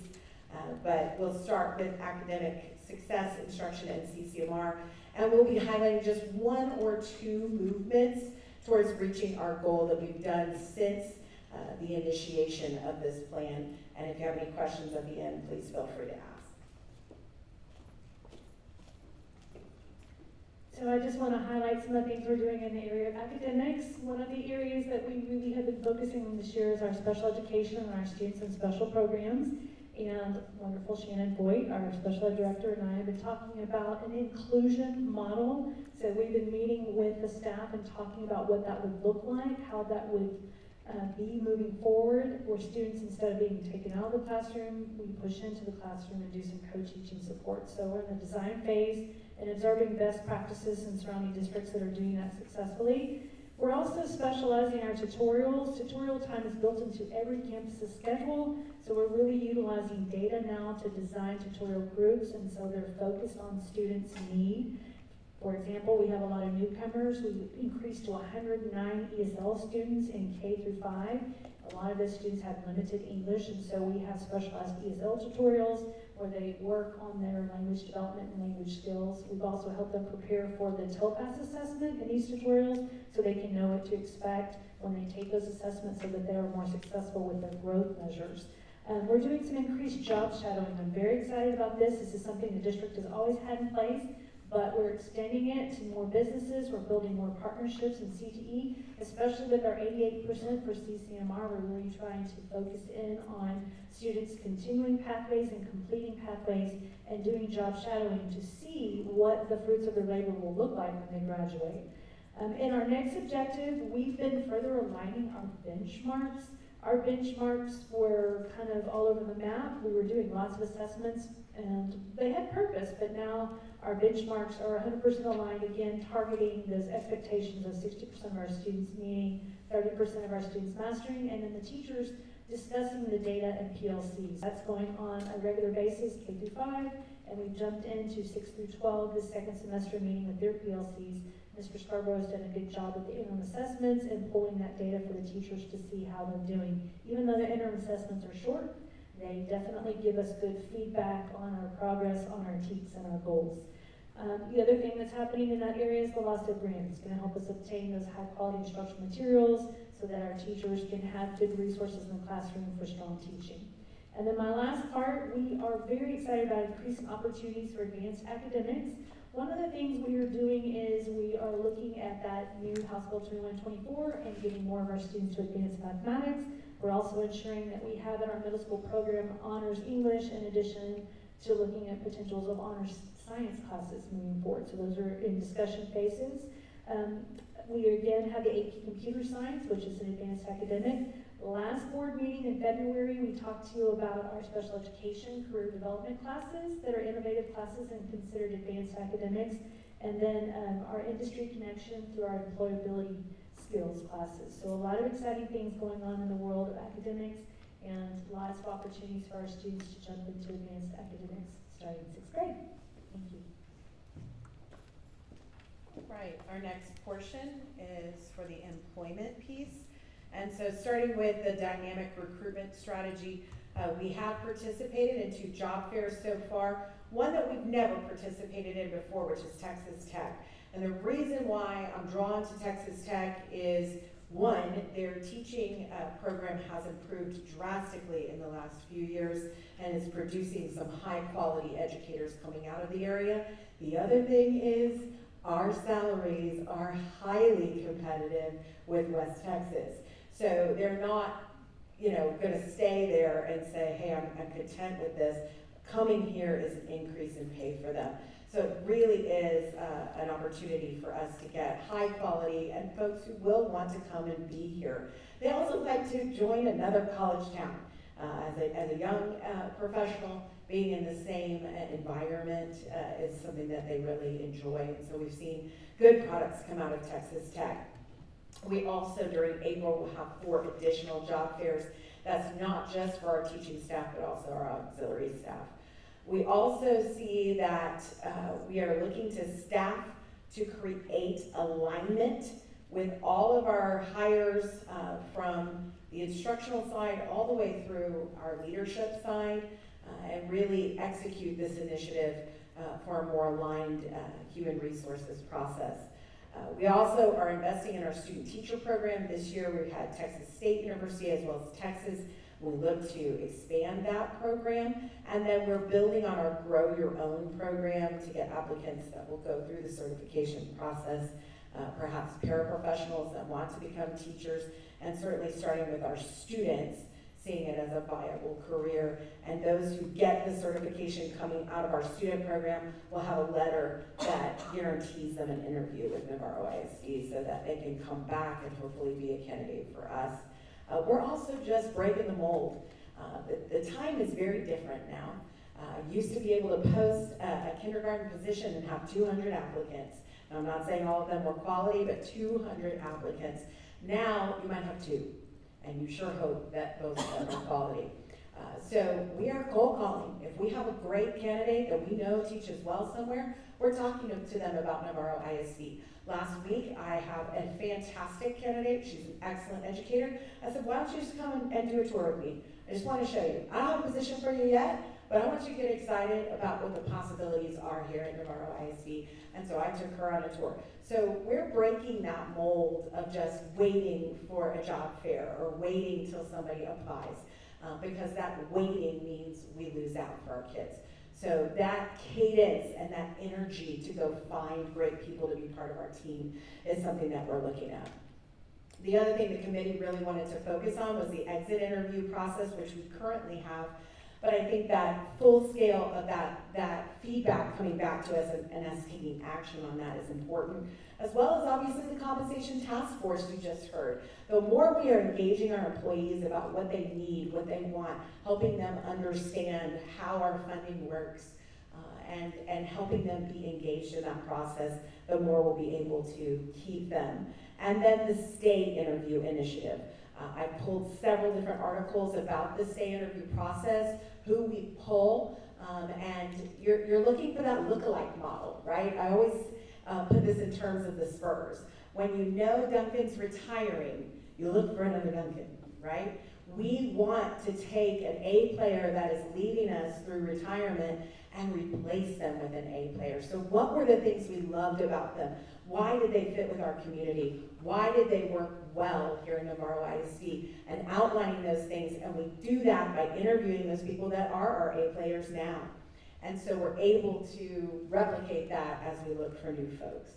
But we'll start with academic success, instruction, and CCMR, and we'll be highlighting just one or two movements towards reaching our goal that we've done since the initiation of this plan. And if you have any questions at the end, please feel free to ask. So I just want to highlight some of the things we're doing in the area of academics. One of the areas that we really have been focusing on this year is our special education and our students in special programs. And wonderful Shannon Boyd, our special ed director, and I have been talking about an inclusion model. So we've been meeting with the staff and talking about what that would look like, how that would be moving forward, where students, instead of being taken out of the classroom, we push into the classroom and do some co-teaching support. So we're in the design phase and observing best practices in surrounding districts that are doing that successfully. We're also specializing our tutorials. Tutorial time is built into every campus's schedule, so we're really utilizing data now to design tutorial groups, and so they're focused on students' need. For example, we have a lot of newcomers. We increased to 109 ESL students in K through 5. A lot of those students have limited English, and so we have specialized ESL tutorials where they work on their language development and language skills. We've also helped them prepare for the TOPAS assessment in these tutorials so they can know what to expect when they take those assessments so that they are more successful with their growth measures. We're doing some increased job shadowing. I'm very excited about this. This is something the district has always had in place, but we're extending it to more businesses. We're building more partnerships in CTE, especially with our 88% for CCMR. We're really trying to focus in on students continuing pathways and completing pathways and doing job shadowing to see what the fruits of their labor will look like when they graduate. In our next objective, we've been further aligning our benchmarks. Our benchmarks were kind of all over the map. We were doing lots of assessments and they had purpose, but now our benchmarks are 100% aligned, again, targeting those expectations of 60% of our students meeting, 30% of our students mastering, and then the teachers discussing the data and PLCs. That's going on a regular basis, K through 5, and we've jumped into 6 through 12 this second semester meeting with their PLCs. Mr. Scarborough has done a good job with the interim assessments and pulling that data for the teachers to see how they're doing. Even though the interim assessments are short, they definitely give us good feedback on our progress, on our TEKs and our goals. The other thing that's happening in that area is the loss of grant. It's going to help us obtain those high quality instructional materials so that our teachers can have good resources in the classroom for strong teaching. And then my last part, we are very excited about increasing opportunities for advanced academics. One of the things we are doing is we are looking at that new House Bill 2124 and getting more of our students to advanced mathematics. We're also ensuring that we have in our middle school program honors English in addition to looking at potentials of honors science classes moving forward. So those are in discussion phases. We again have the AP Computer Science, which is an advanced academic. Last board meeting in February, we talked to you about our special education career development classes that are innovative classes and considered advanced academics. And then our industry connection through our employability skills classes. So a lot of exciting things going on in the world of academics and lots of opportunities for our students to jump into advanced academics starting 6th grade. Thank you. Right, our next portion is for the employment piece. And so starting with the dynamic recruitment strategy, we have participated in 2 job fairs so far. One that we've never participated in before, which is Texas Tech. And the reason why I'm drawn to Texas Tech is, one, their teaching program has improved drastically in the last few years and is producing some high quality educators coming out of the area. The other thing is our salaries are highly competitive with West Texas. So they're not, going to stay there and say, hey, I'm content with this. Coming here is an increase in pay for them. So it really is an opportunity for us to get high quality and folks who will want to come and be here. They also like to join another college town. As a young professional, being in the same environment is something that they really enjoy. And so we've seen good products come out of Texas Tech. We also, during April, will have 4 additional job fairs. That's not just for our teaching staff, but also our auxiliary staff. We also see that we are looking to staff to create alignment with all of our hires from the instructional side all the way through our leadership side. and really execute this initiative for a more aligned human resources process. We also are investing in our student teacher program. This year we've had Texas State University as well as Texas. We look to expand that program, and then we're building on our Grow Your Own program to get applicants that will go through the certification process, perhaps paraprofessionals that want to become teachers, and certainly starting with our students, seeing it as a viable career. And those who get the certification coming out of our student program will have a letter that guarantees them an interview with Navarro ISD so that they can come back and hopefully be a candidate for us. We're also just breaking the mold. The time is very different now. Used to be able to post a kindergarten position and have 200 applicants. Now, I'm not saying all of them were quality, but 200 applicants. Now, you might have 2, and you sure hope that both of them are quality. So we are cold calling. If we have a great candidate that we know teaches well somewhere, we're talking to them about Navarro ISD. Last week, I have a fantastic candidate. She's an excellent educator. I said, why don't you just come and do a tour with me? I just want to show you. I don't have a position for you yet, but I want you to get excited about what the possibilities are here at Navarro ISD. And so I took her on a tour. So we're breaking that mold of just waiting for a job fair or waiting till somebody applies, because that waiting means we lose out for our kids. So that cadence and that energy to go find great people to be part of our team is something that we're looking at. The other thing the committee really wanted to focus on was the exit interview process, which we currently have. But I think that full scale of that feedback coming back to us and us taking action on that is important, as well as obviously the compensation task force you just heard. The more we are engaging our employees about what they need, what they want, helping them understand how our funding works, and helping them be engaged in that process, the more we'll be able to keep them. And then the stay interview initiative. I pulled several different articles about the stay interview process, who we pull, and you're looking for that look-alike model, right? I always put this in terms of the Spurs. When you know Duncan's retiring, you look for another Duncan, right? We want to take an A player that is leaving us through retirement and replace them with an A player. So what were the things we loved about them? Why did they fit with our community? Why did they work well here in Navarro ISD? And outlining those things, and we do that by interviewing those people that are our A players now. And so we're able to replicate that as we look for new folks.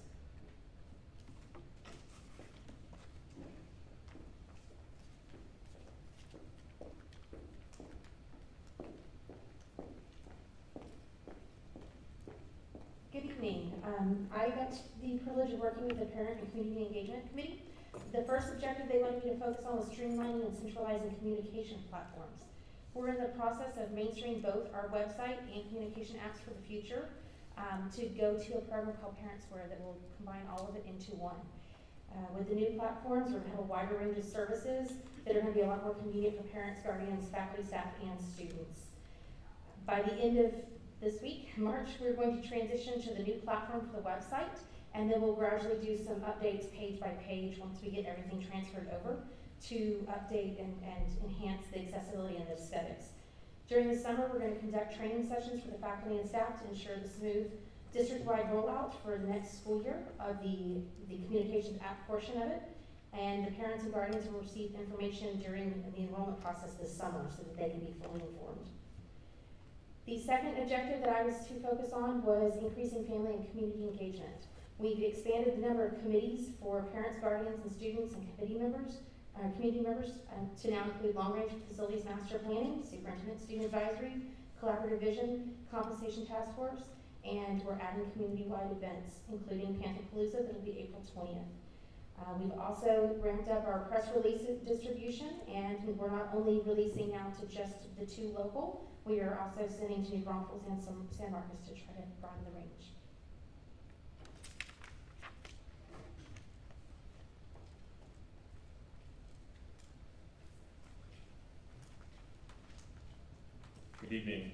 Good evening. I got the privilege of working with the Parent and Community Engagement Committee. The first objective they wanted me to focus on was streamlining and centralizing communication platforms. We're in the process of mainstreaming both our website and communication apps for the future to go to a program called ParentsWare that will combine all of it into one. With the new platforms, we're going to have a wider range of services that are going to be a lot more convenient for parents, guardians, faculty, staff, and students. By the end of this week, March, we're going to transition to the new platform for the website, and then we'll gradually do some updates page by page once we get everything transferred over to update and enhance the accessibility and the aesthetics. During the summer, we're going to conduct training sessions for the faculty and staff to ensure the smooth district-wide rollout for the next school year of the communications app portion of it. And the parents and guardians will receive information during the enrollment process this summer so that they can be fully informed. The second objective that I was to focus on was increasing family and community engagement. We've expanded the number of committees for parents, guardians, and students and committee members, community members, to now include long-range facilities master planning, superintendent student advisory, collaborative vision, compensation task force, and we're adding community-wide events, including Pantherpalooza that will be April 20th. We've also ramped up our press release distribution, and we're not only releasing now to just the 2 local, we are also sending to New Braunfels and some San Marcos to try to broaden the range. Good evening.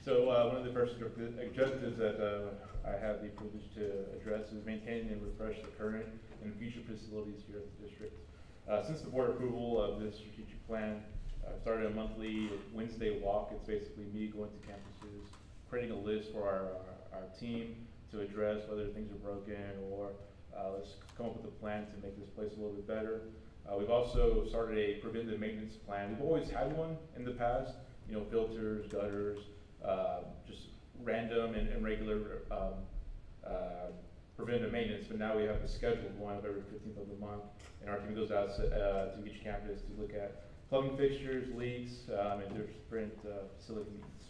So one of the first objectives that I have the privilege to address is maintain and refresh the current and future facilities here at the district. Since the board approval of this strategic plan I've started a monthly Wednesday walk. It's basically me going to campuses, creating a list for our team to address whether things are broken or let's come up with a plan to make this place a little bit better. We've also started a preventive maintenance plan. We've always had one in the past, you know, filters, gutters, just random and regular preventive maintenance, but now we have a scheduled one of every 15th of the month, and our team goes out to each campus to look at plumbing fixtures, leaks, and different facility needs.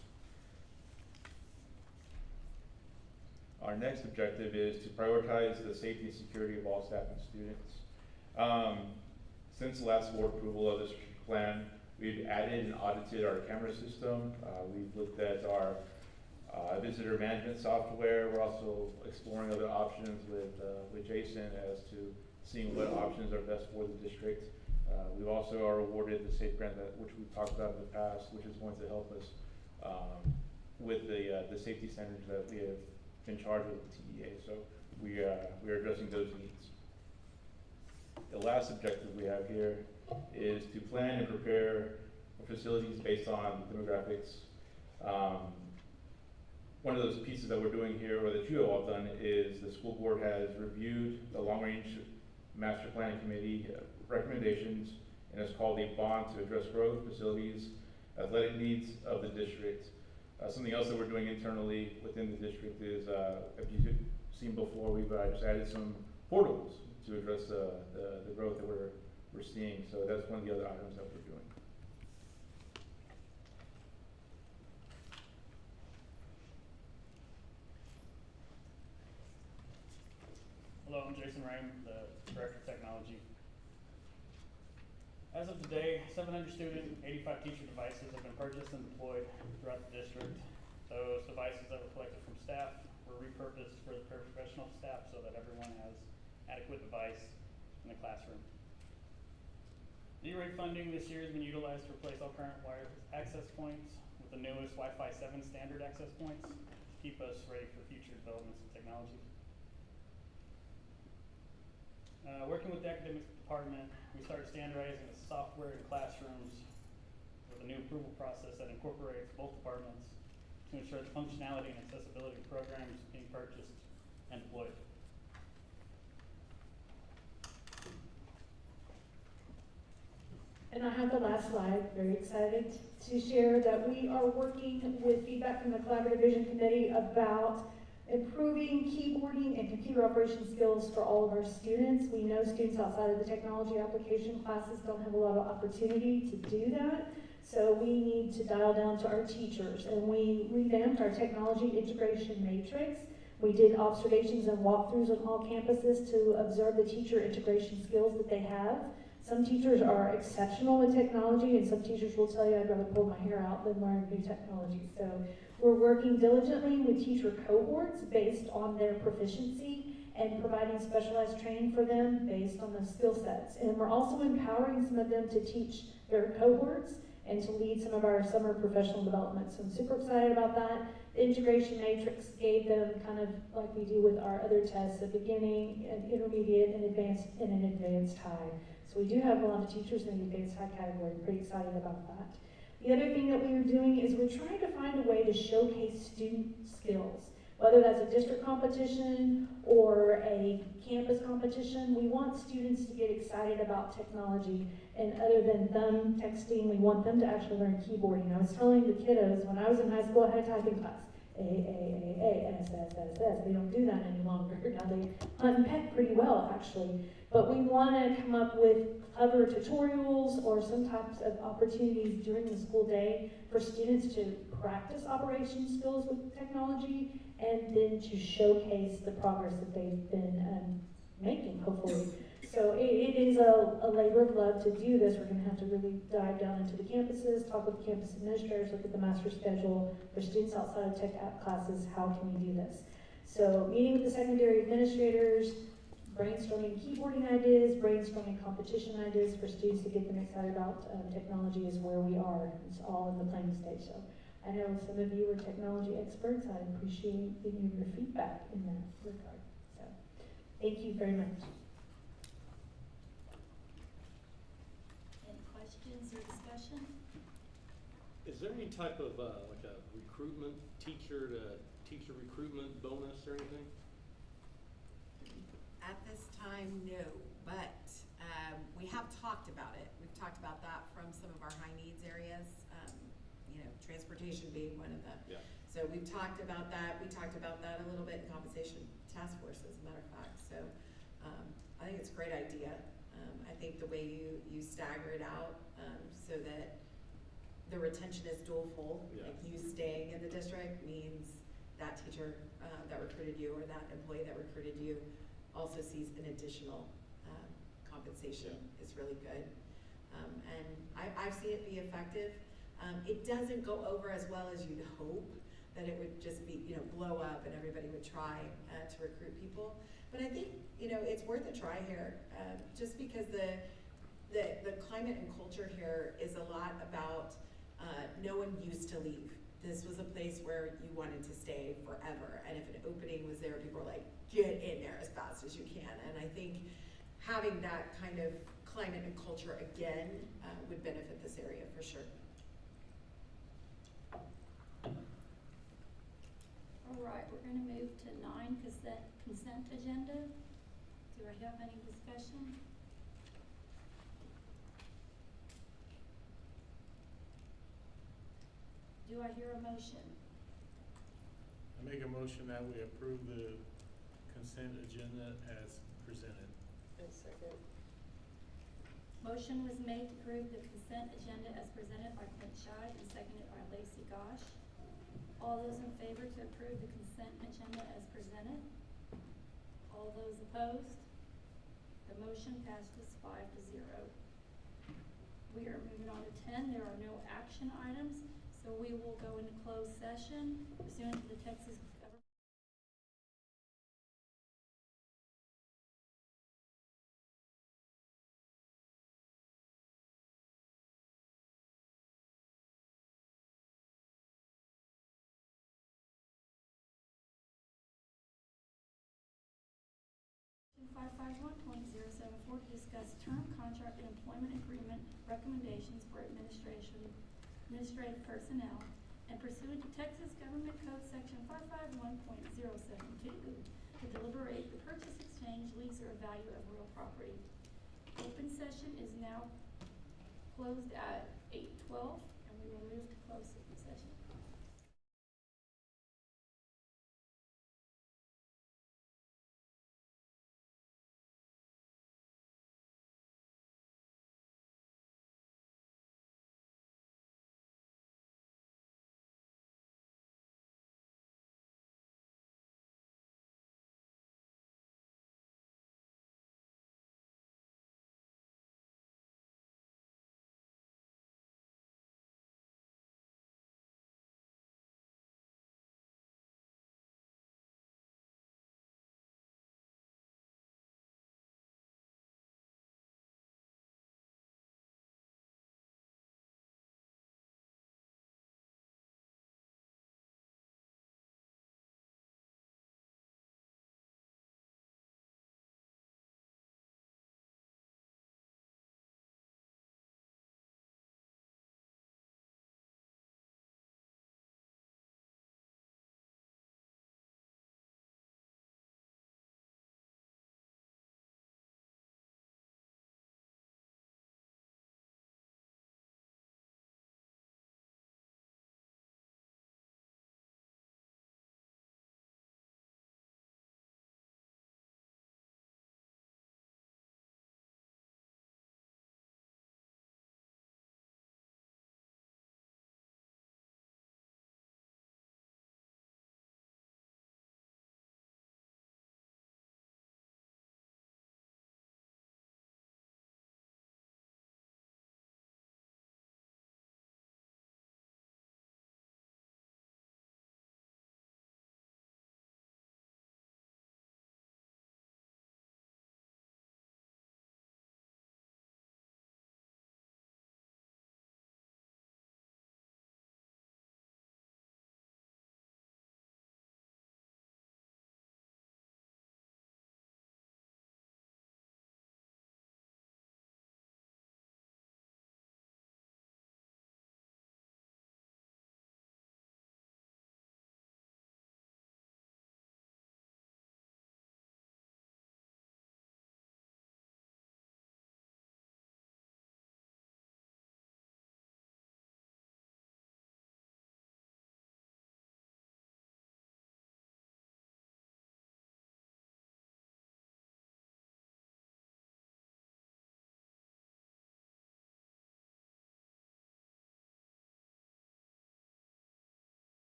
Our next objective is to prioritize the safety and security of all staff and students. Since the last board approval of this plan, we've added and audited our camera system. We've looked at our visitor management software. We're also exploring other options with Jason as to seeing what options are best for the district. We also are awarded the SAFE grant, which we've talked about in the past, which is going to help us with the safety standards that we have been charged with the TEA. So we are addressing those needs. The last objective we have here is to plan and prepare facilities based on demographics. One of those pieces that we're doing here, or that you have all done, is the school board has reviewed the long-range master planning committee recommendations, and it's called a bond to address growth, facilities, athletic needs of the district. Something else that we're doing internally within the district is, if you've seen before, we've just added some portables to address the growth that we're seeing. So that's one of the other items that we're doing. Hello, I'm Jason Rame, the Director of Technology. As of today, 700 student, 85 teacher devices have been purchased and deployed throughout the district. Those devices that were collected from staff were repurposed for the paraprofessional staff so that everyone has adequate device in the classroom. E-rate funding this year has been utilized to replace all current wireless access points with the newest Wi-Fi 7 standard access points to keep us ready for future developments in technology. Working with the academics department, we started standardizing the software in classrooms with a new approval process that incorporates both departments to ensure the functionality and accessibility of programs being purchased and deployed. And I have the last slide, very excited to share that we are working with feedback from the Collaborative Vision Committee about improving keyboarding and computer operation skills for all of our students. We know students outside of the technology application classes don't have a lot of opportunity to do that. So we need to dial down to our teachers, and we revamped our technology integration matrix. We did observations and walkthroughs on all campuses to observe the teacher integration skills that they have. Some teachers are exceptional with technology, and some teachers will tell you, I'd rather pull my hair out than learn new technology. So we're working diligently with teacher cohorts based on their proficiency and providing specialized training for them based on those skill sets. And we're also empowering some of them to teach their cohorts and to lead some of our summer professional development. So I'm super excited about that. The integration matrix gave them kind of like we do with our other tests, a beginning, an intermediate, an advanced, and an advanced high. So we do have a lot of teachers in the advanced high category. I'm pretty excited about that. The other thing that we are doing is we're trying to find a way to showcase student skills, whether that's a district competition or a campus competition. We want students to get excited about technology, and other than thumb texting, we want them to actually learn keyboarding. I was telling the kiddos when I was in high school, I had a typing class. A, S, S, S, S. They don't do that any longer. Now they hunt and peck pretty well, actually. But we want to come up with clever tutorials or some types of opportunities during the school day for students to practice operation skills with technology and then to showcase the progress that they've been making, hopefully. So it is a labor of love to do this. We're going to have to really dive down into the campuses, talk with campus administrators, look at the master schedule for students outside of tech app classes. How can we do this? So meeting with the secondary administrators, brainstorming keyboarding ideas, brainstorming competition ideas for students to get them excited about technology is where we are. It's all in the planning stage. So I know some of you are technology experts. I appreciate giving your feedback in that regard. So thank you very much. Any questions or discussion? Is there any type of, like a recruitment, teacher recruitment bonus or anything? At this time, no, but we have talked about it. We've talked about that from some of our high needs areas, you know, transportation being one of them. Yeah. So we've talked about that. We talked about that a little bit in compensation task force, as a matter of fact. So I think it's a great idea. I think the way you stagger it out so that the retention is dual-fold, Yeah. like you staying in the district means that teacher that recruited you or that employee that recruited you also sees an additional compensation. Yeah. Is really good. And I've seen it be effective. It doesn't go over as well as you'd hope, that it would just be, you know, blow up and everybody would try to recruit people. But I think, you know, it's worth a try here, just because the climate and culture here is a lot about no one used to leave. This was a place where you wanted to stay forever, and if an opening was there, people were like, get in there as fast as you can. And I think having that kind of climate and culture again would benefit this area for sure. All right, we're gonna move to 9, consent agenda. Do I have any discussion? Do I hear a motion? I make a motion that we approve the consent agenda as presented. And second. Motion was made to approve the consent agenda as presented by Clint Scheid and seconded by Lacey Gosh. All those in favor to approve the consent agenda as presented? All those opposed? The motion passes 5-0. We are moving on to 10. There are no action items, so we will go into closed session pursuant to the Texas Government. Section 551.074 to discuss term contract and employment agreement recommendations for administrative personnel, and pursuant to Texas Government Code Section 551.072 to deliberate the purchase, exchange, lease, or value of real property. Open session is now closed at 8:12, and we will move to closed session.